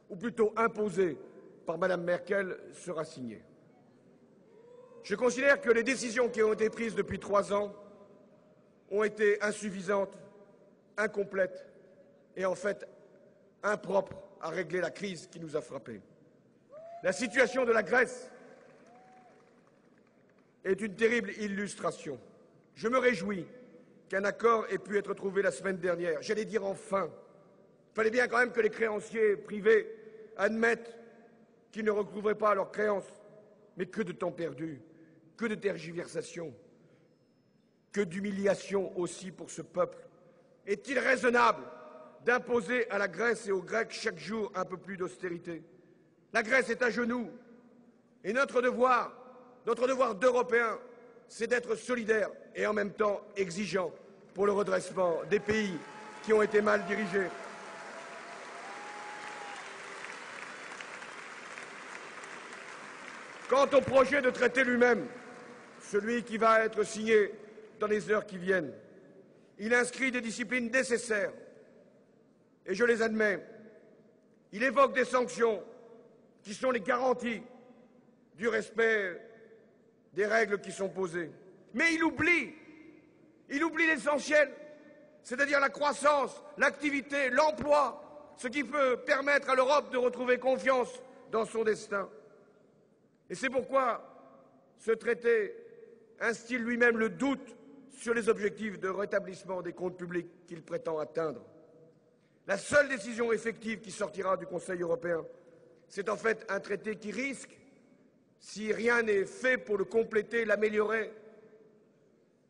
A: ou plutôt imposé par Mme Merkel, sera signé. Je considère que les décisions qui ont été prises depuis 3 ans ont été insuffisantes, incomplètes et en fait impropres à régler la crise qui nous a frappés. La situation de la Grèce est une terrible illustration. Je me réjouis qu'un accord ait pu être trouvé la semaine dernière. J'allais dire enfin. Il fallait bien quand même que les créanciers privés admettent qu'ils ne recouvraient pas leurs créances. Mais que de temps perdu, que de tergiversations, que d'humiliation aussi pour ce peuple. Est-il raisonnable d'imposer à la Grèce et aux Grecs chaque jour un peu plus d'austérité. La Grèce est à genoux et notre devoir d'Européens, c'est d'être solidaires et en même temps exigeants pour le redressement des pays qui ont été mal dirigés. Quant au projet de traité lui-même, celui qui va être signé dans les heures qui viennent, il inscrit des disciplines nécessaires, et je les admets. Il évoque des sanctions qui sont les garanties du respect des règles qui sont posées. Mais il oublie l'essentiel, c'est-à-dire la croissance, l'activité, l'emploi, ce qui peut permettre à l'Europe de retrouver confiance dans son destin. Et c'est pourquoi ce traité instille lui-même le doute sur les objectifs de rétablissement des comptes publics qu'il prétend atteindre. La seule décision effective qui sortira du Conseil européen, c'est en fait un traité qui risque, si rien n'est fait pour le compléter, l'améliorer,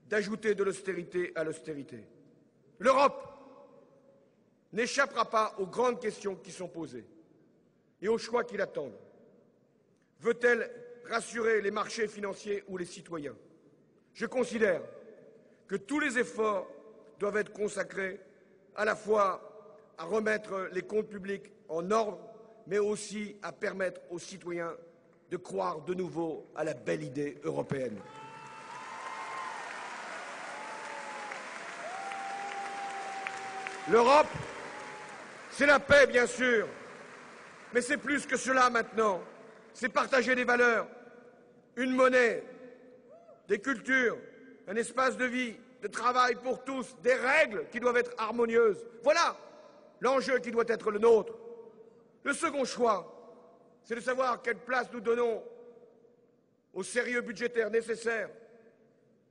A: d'ajouter de l'austérité à l'austérité. L'Europe n'échappera pas aux grandes questions qui sont posées et aux choix qui l'attendent. Veut-elle rassurer les marchés financiers ou les citoyens? Je considère que tous les efforts doivent être consacrés à la fois à remettre les comptes publics en ordre, mais aussi à permettre aux citoyens de croire de nouveau à la belle idée européenne. L'Europe, c'est la paix, bien sûr, mais c'est plus que cela maintenant. C'est partager des valeurs, une monnaie, des cultures, un espace de vie, de travail pour tous, des règles qui doivent être harmonieuses. Voilà l'enjeu qui doit être le nôtre. Le second choix, c'est de savoir quelle place nous donnons au sérieux budgétaire nécessaire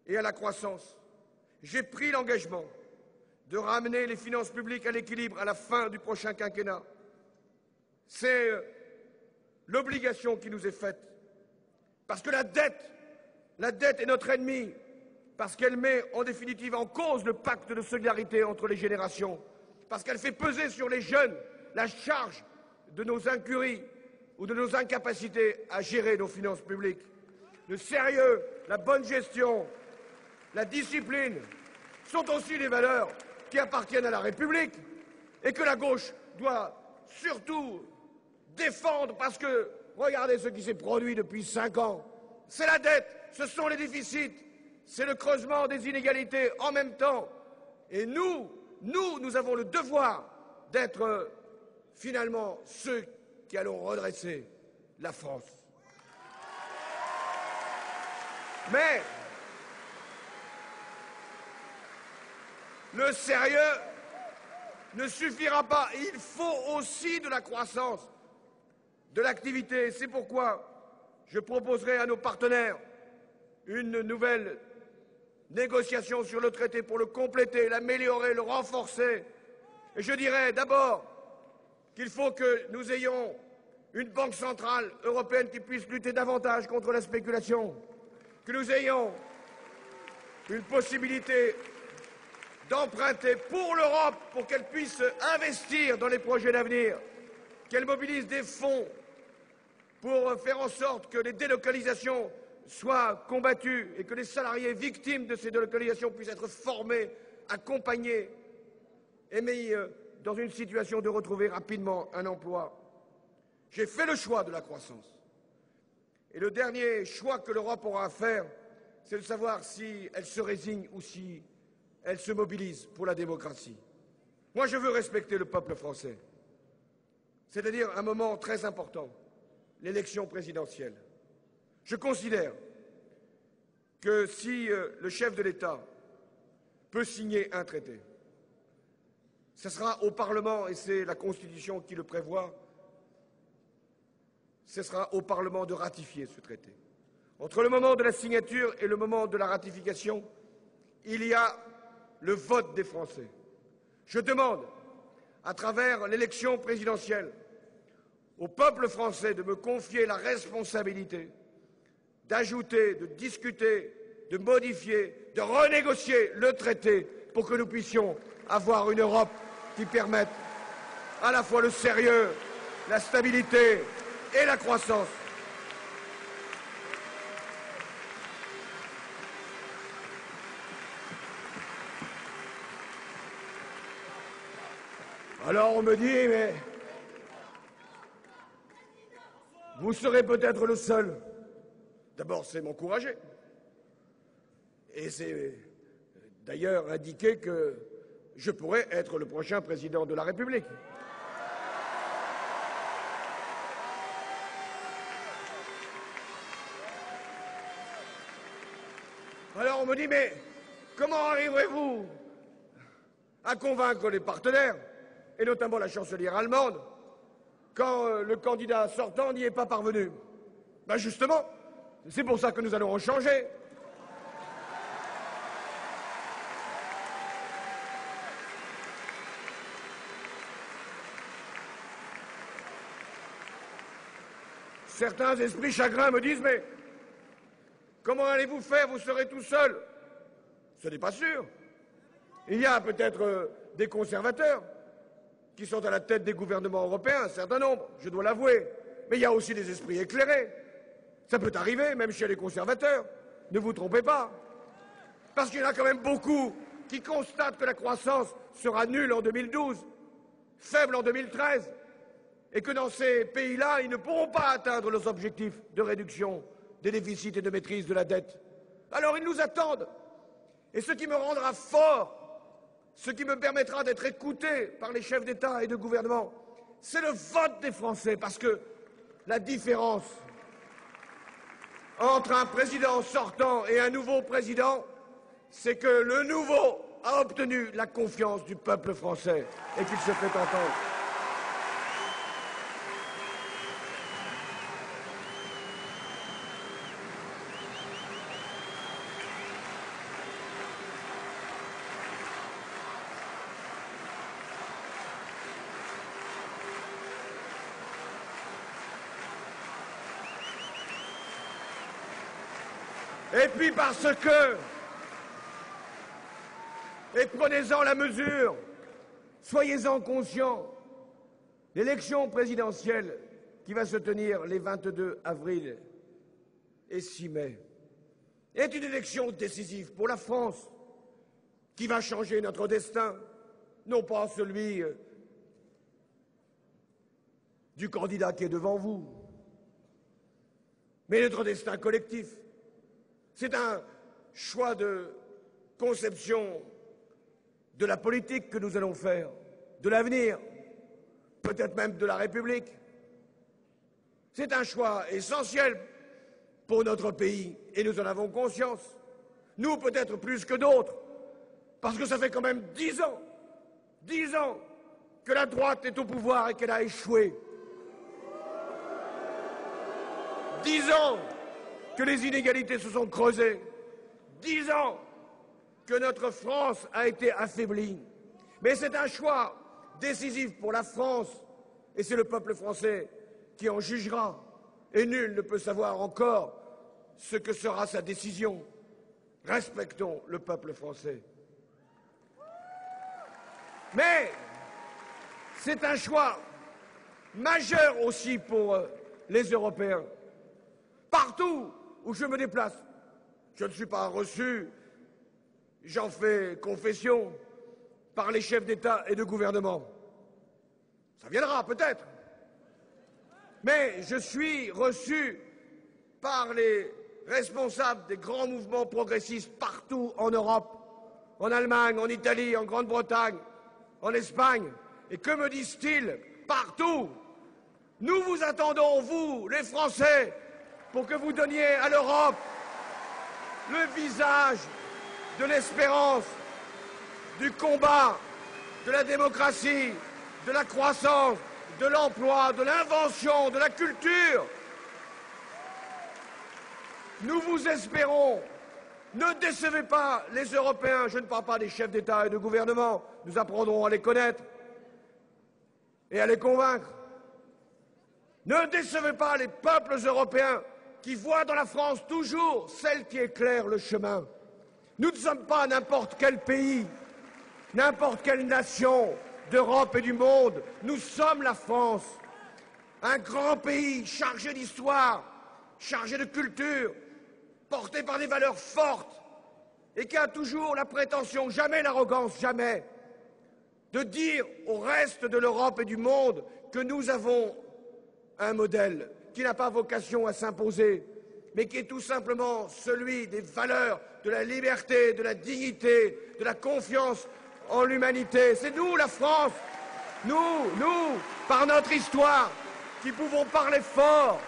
A: et à la croissance. J'ai pris l'engagement de ramener les finances publiques à l'équilibre à la fin du prochain quinquennat. C'est l'obligation qui nous est faite. Parce que la dette est notre ennemi, parce qu'elle met en définitive en cause le pacte de solidarité entre les générations, parce qu'elle fait peser sur les jeunes la charge de nos incuries ou de nos incapacités à gérer nos finances publiques. Le sérieux, la bonne gestion, la discipline sont aussi des valeurs qui appartiennent à la République et que la gauche doit surtout défendre parce que, regardez ce qui s'est produit depuis 5 ans. C'est la dette, ce sont les déficits, c'est le creusement des inégalités en même temps. Et nous avons le devoir d'être finalement ceux qui allons redresser la France. Mais le sérieux ne suffira pas. Il faut aussi de la croissance, de l'activité. C'est pourquoi je proposerai à nos partenaires une nouvelle négociation sur le traité pour le compléter, l'améliorer, le renforcer. Et je dirais d'abord qu'il faut que nous ayons une banque centrale européenne qui puisse lutter davantage contre la spéculation, que nous ayons une possibilité d'emprunter pour l'Europe, pour qu'elle puisse investir dans les projets d'avenir, qu'elle mobilise des fonds pour faire en sorte que les délocalisations soient combattues et que les salariés victimes de ces délocalisations puissent être formés, accompagnés et mis dans une situation de retrouver rapidement un emploi. J'ai fait le choix de la croissance. Et le dernier choix que l'Europe aura à faire, c'est de savoir si elle se résigne ou si elle se mobilise pour la démocratie. Moi, je veux respecter le peuple français. C'est-à-dire un moment très important, l'élection présidentielle. Je considère que si le chef de l'État peut signer un traité, ce sera au Parlement, et c'est la Constitution qui le prévoit, ce sera au Parlement de ratifier ce traité. Entre le moment de la signature et le moment de la ratification, il y a le vote des Français. Je demande, à travers l'élection présidentielle, au peuple français de me confier la responsabilité d'ajouter, de discuter, de modifier, de renégocier le traité pour que nous puissions avoir une Europe qui permettent à la fois le sérieux, la stabilité et la croissance. Alors on me dit, mais vous serez peut-être le seul. D'abord, c'est m'encourager. Et c'est d'ailleurs indiqué que je pourrais être le prochain président de la République. Alors on me dit, mais comment arriverez-vous à convaincre les partenaires, et notamment la chancelière allemande, quand le candidat sortant n'y est pas parvenu? Ben justement, c'est pour ça que nous allons en changer. Certains esprits chagrins me disent, mais comment allez-vous faire? Vous serez tout seul. Ce n'est pas sûr. Il y a peut-être des conservateurs qui sont à la tête des gouvernements européens, un certain nombre, je dois l'avouer. Mais il y a aussi des esprits éclairés. Ça peut arriver, même chez les conservateurs. Ne vous trompez pas. Parce qu'il y en a quand même beaucoup qui constatent que la croissance sera nulle en 2012, faible en 2013, et que dans ces pays-là, ils ne pourront pas atteindre leurs objectifs de réduction des déficits et de maîtrise de la dette. Alors ils nous attendent. Et ce qui me rendra fort, ce qui me permettra d'être écouté par les chefs d'État et de gouvernement, c'est le vote des Français, parce que la différence entre un président sortant et un nouveau président, c'est que le nouveau a obtenu la confiance du peuple français et qu'il se fait entendre. Et puis parce que, et prenez-en la mesure, soyez-en conscients, l'élection présidentielle qui va se tenir les 22 avril et 6 mai est une élection décisive pour la France qui va changer notre destin, non pas celui du candidat qui est devant vous, mais notre destin collectif. C'est un choix de conception de la politique que nous allons faire, de l'avenir, peut-être même de la République. C'est un choix essentiel pour notre pays et nous en avons conscience. Nous, peut-être plus que d'autres, parce que ça fait quand même 10 ans que la droite est au pouvoir et qu'elle a échoué. 10 ans que les inégalités se sont creusées, 10 ans que notre France a été affaiblie. Mais c'est un choix décisif pour la France, et c'est le peuple français qui en jugera. Et nul ne peut savoir encore ce que sera sa décision. Respectons le peuple français. Mais c'est un choix majeur aussi pour les Européens. Partout où je me déplace, je ne suis pas reçu, j'en fais confession, par les chefs d'État et de gouvernement. Ça viendra peut-être. Mais je suis reçu par les responsables des grands mouvements progressistes partout en Europe, en Allemagne, en Italie, en Grande-Bretagne, en Espagne. Et que me disent-ils? Partout. Nous vous attendons, vous, les Français, pour que vous donniez à l'Europe le visage de l'espérance, du combat, de la démocratie, de la croissance, de l'emploi, de l'invention, de la culture. Nous vous espérons. Ne décevez pas les Européens. Je ne parle pas des chefs d'État et de gouvernement. Nous apprendrons à les connaître et à les convaincre. Ne décevez pas les peuples européens qui voient dans la France toujours celle qui éclaire le chemin. Nous ne sommes pas n'importe quel pays, n'importe quelle nation d'Europe et du monde. Nous sommes la France, un grand pays chargé d'histoire, chargé de culture, porté par des valeurs fortes et qui a toujours la prétention, jamais l'arrogance, jamais, de dire au reste de l'Europe et du monde que nous avons un modèle qui n'a pas vocation à s'imposer, mais qui est tout simplement celui des valeurs, de la liberté, de la dignité, de la confiance en l'humanité. C'est nous, la France, nous, par notre histoire, qui pouvons parler fort,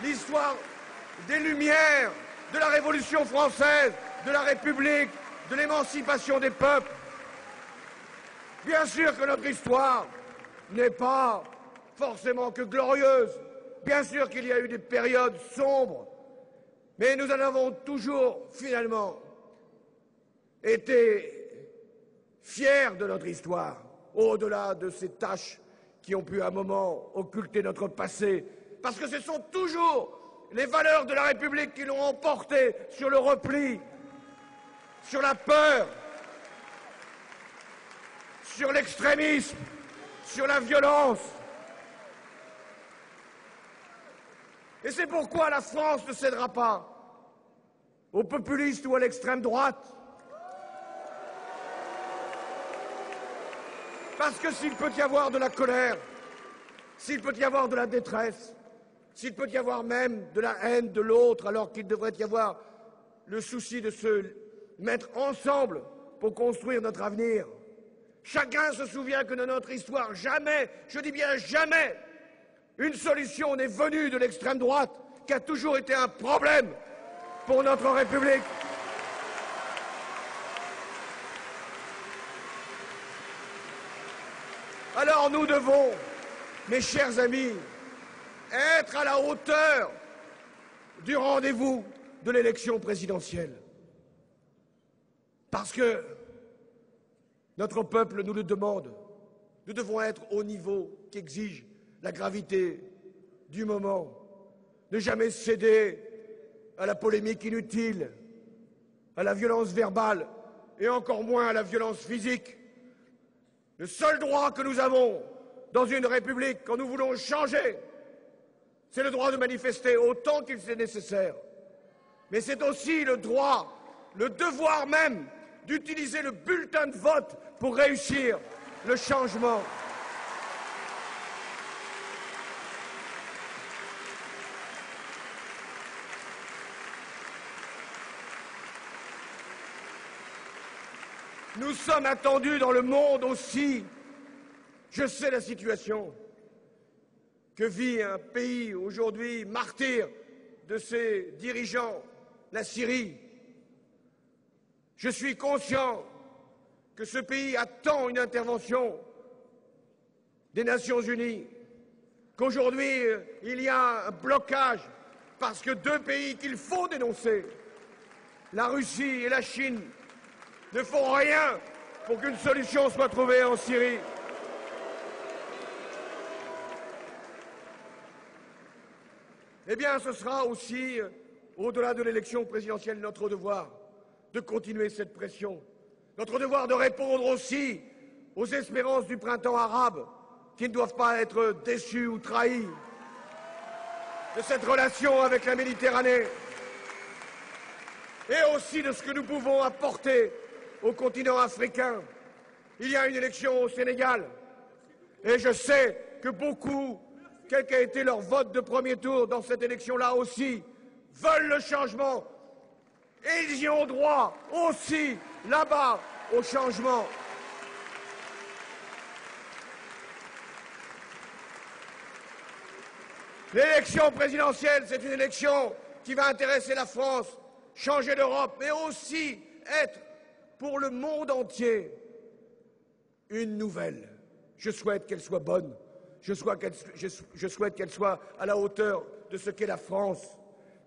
A: l'histoire des Lumières, de la Révolution française, de la République, de l'émancipation des peuples. Bien sûr que notre histoire n'est pas forcément que glorieuse. Bien sûr qu'il y a eu des périodes sombres, mais nous en avons toujours, finalement, été fiers de notre histoire, au-delà de ces taches qui ont pu à un moment occulter notre passé, parce que ce sont toujours les valeurs de la République qui l'ont emporté sur le repli, sur la peur, sur l'extrémisme, sur la violence. Et c'est pourquoi la France ne cédera pas aux populistes ou à l'extrême droite. Parce que s'il peut y avoir de la colère, s'il peut y avoir de la détresse, s'il peut y avoir même de la haine de l'autre, alors qu'il devrait y avoir le souci de se mettre ensemble pour construire notre avenir, chacun se souvient que dans notre histoire, jamais, je dis bien jamais, une solution n'est venue de l'extrême droite, qui a toujours été un problème pour notre République. Alors nous devons, mes chers amis, être à la hauteur du rendez-vous de l'élection présidentielle. Parce que notre peuple nous le demande. Nous devons être au niveau qu'exige la gravité du moment. Ne jamais céder à la polémique inutile, à la violence verbale et encore moins à la violence physique. Le seul droit que nous avons dans une république, quand nous voulons changer, c'est le droit de manifester autant qu'il est nécessaire. Mais c'est aussi le droit, le devoir même, d'utiliser le bulletin de vote pour réussir le changement. Nous sommes attendus dans le monde aussi. Je sais la situation que vit un pays aujourd'hui martyr de ses dirigeants, la Syrie. Je suis conscient que ce pays attend une intervention des Nations Unies, qu'aujourd'hui il y a un blocage parce que deux pays qu'il faut dénoncer, la Russie et la Chine, ne font rien pour qu'une solution soit trouvée en Syrie. Eh bien, ce sera aussi, au-delà de l'élection présidentielle, notre devoir de continuer cette pression. Notre devoir de répondre aussi aux espérances du printemps arabe, qui ne doivent pas être déçues ou trahies, de cette relation avec la Méditerranée, et aussi de ce que nous pouvons apporter au continent africain. Il y a une élection au Sénégal, et je sais que beaucoup, quel qu'a été leur vote de premier tour dans cette élection-là aussi, veulent le changement. Et ils y ont droit aussi, là-bas, au changement. L'élection présidentielle, c'est une élection qui va intéresser la France, changer l'Europe, mais aussi être, pour le monde entier, une nouvelle. Je souhaite qu'elle soit bonne. Je souhaite qu'elle soit à la hauteur de ce qu'est la France.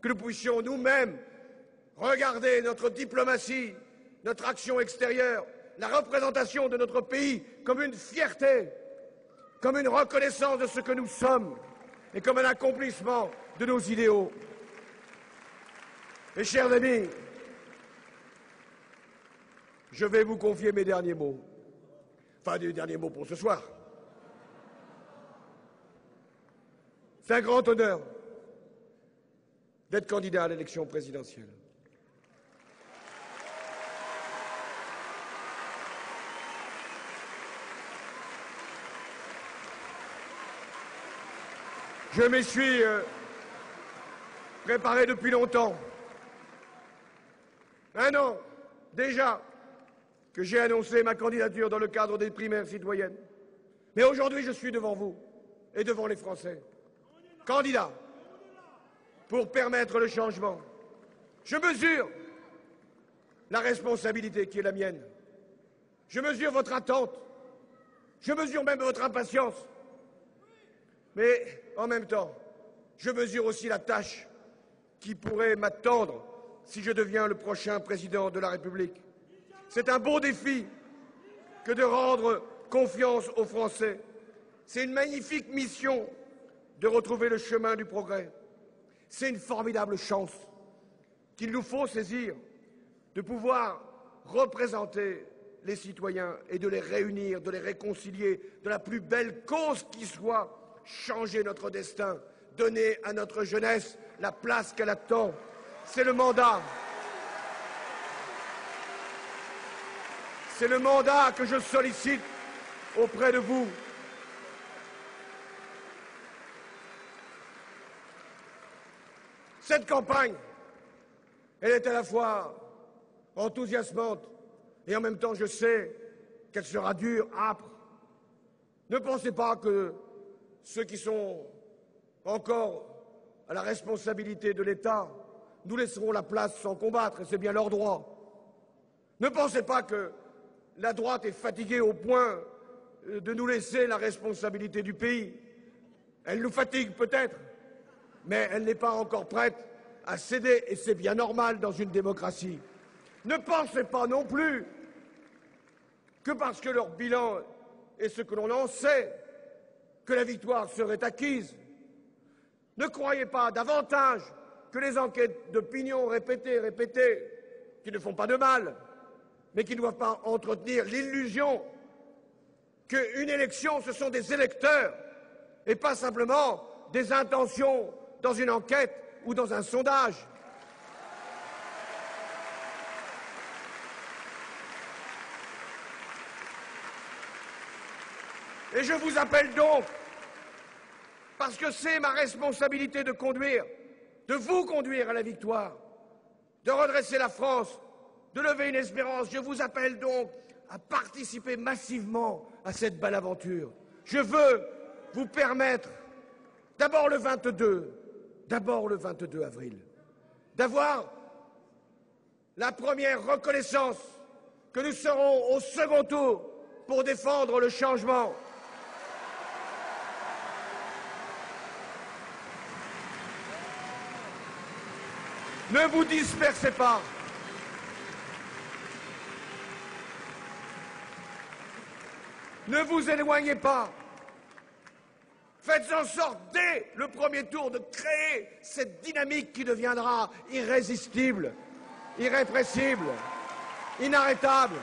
A: Que nous puissions nous-mêmes regarder notre diplomatie, notre action extérieure, la représentation de notre pays comme une fierté, comme une reconnaissance de ce que nous sommes et comme un accomplissement de nos idéaux. Mes chers amis, je vais vous confier mes derniers mots. Pas de dernier mot pour ce soir. C'est un grand honneur d'être candidat à l'élection présidentielle. Je m'y suis préparé depuis longtemps. 1 an déjà que j'ai annoncé ma candidature dans le cadre des primaires citoyennes. Mais aujourd'hui, je suis devant vous et devant les Français. Candidat pour permettre le changement. Je mesure la responsabilité qui est la mienne. Je mesure votre attente. Je mesure même votre impatience. Mais en même temps, je mesure aussi la tâche qui pourrait m'attendre si je deviens le prochain président de la République. C'est un beau défi que de rendre confiance aux Français. C'est une magnifique mission de retrouver le chemin du progrès. C'est une formidable chance qu'il nous faut saisir, de pouvoir représenter les citoyens et de les réunir, de les réconcilier, de la plus belle cause qui soit, changer notre destin, donner à notre jeunesse la place qu'elle attend. C'est le mandat. C'est le mandat que je sollicite auprès de vous. Cette campagne, elle est à la fois enthousiasmante et en même temps, je sais qu'elle sera dure, âpre. Ne pensez pas que ceux qui sont encore à la responsabilité de l'État nous laisseront la place sans combattre, et c'est bien leur droit. Ne pensez pas que la droite est fatiguée au point de nous laisser la responsabilité du pays. Elle nous fatigue peut-être, mais elle n'est pas encore prête à céder, et c'est bien normal dans une démocratie. Ne pensez pas non plus que parce que leur bilan est ce que l'on en sait, que la victoire serait acquise. Ne croyez pas davantage que les enquêtes d'opinion répétées, qui ne font pas de mal, mais qui ne doivent pas entretenir l'illusion qu'une élection, ce sont des électeurs et pas simplement des intentions dans une enquête ou dans un sondage. Et je vous appelle donc, parce que c'est ma responsabilité de conduire, de vous conduire à la victoire, de redresser la France, de lever une espérance. Je vous appelle donc à participer massivement à cette belle aventure. Je veux vous permettre, d'abord le 22 avril, d'avoir la première reconnaissance que nous serons au second tour pour défendre le changement. Ne vous dispersez pas. Ne vous éloignez pas. Faites en sorte, dès le premier tour, de créer cette dynamique qui deviendra irrésistible, irrépressible, inarrêtable.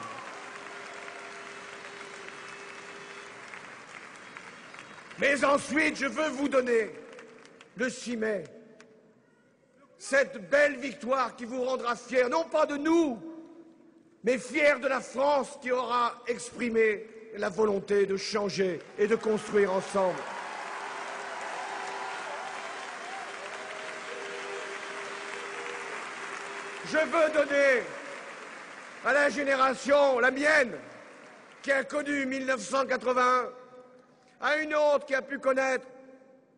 A: Mais ensuite, je veux vous donner, le 6 mai, cette belle victoire qui vous rendra fiers, non pas de nous, mais fiers de la France qui aura exprimé la volonté de changer et de construire ensemble. Je veux donner à la génération, la mienne, qui a connu 1981, à une autre qui a pu connaître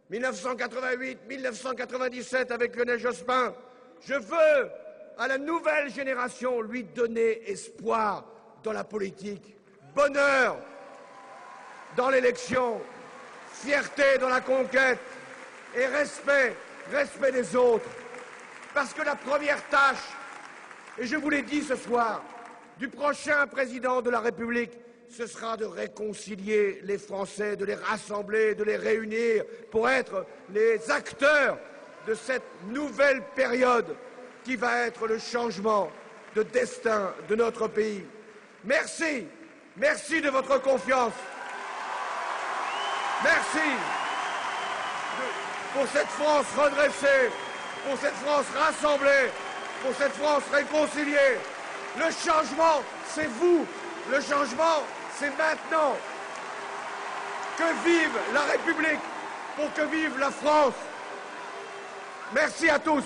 A: 1988, 1997 avec Lionel Jospin. Je veux, à la nouvelle génération, lui donner espoir dans la politique, bonheur dans l'élection, fierté dans la conquête et respect des autres. Parce que la première tâche, et je vous l'ai dit ce soir, du prochain président de la République, ce sera de réconcilier les Français, de les rassembler, de les réunir pour être les acteurs de cette nouvelle période qui va être le changement de destin de notre pays. Merci Merci de votre confiance. Merci pour cette France redressée, pour cette France rassemblée, pour cette France réconciliée. Le changement, c'est vous. Le changement, c'est maintenant. Que vive la République, pour que vive la France. Merci à tous.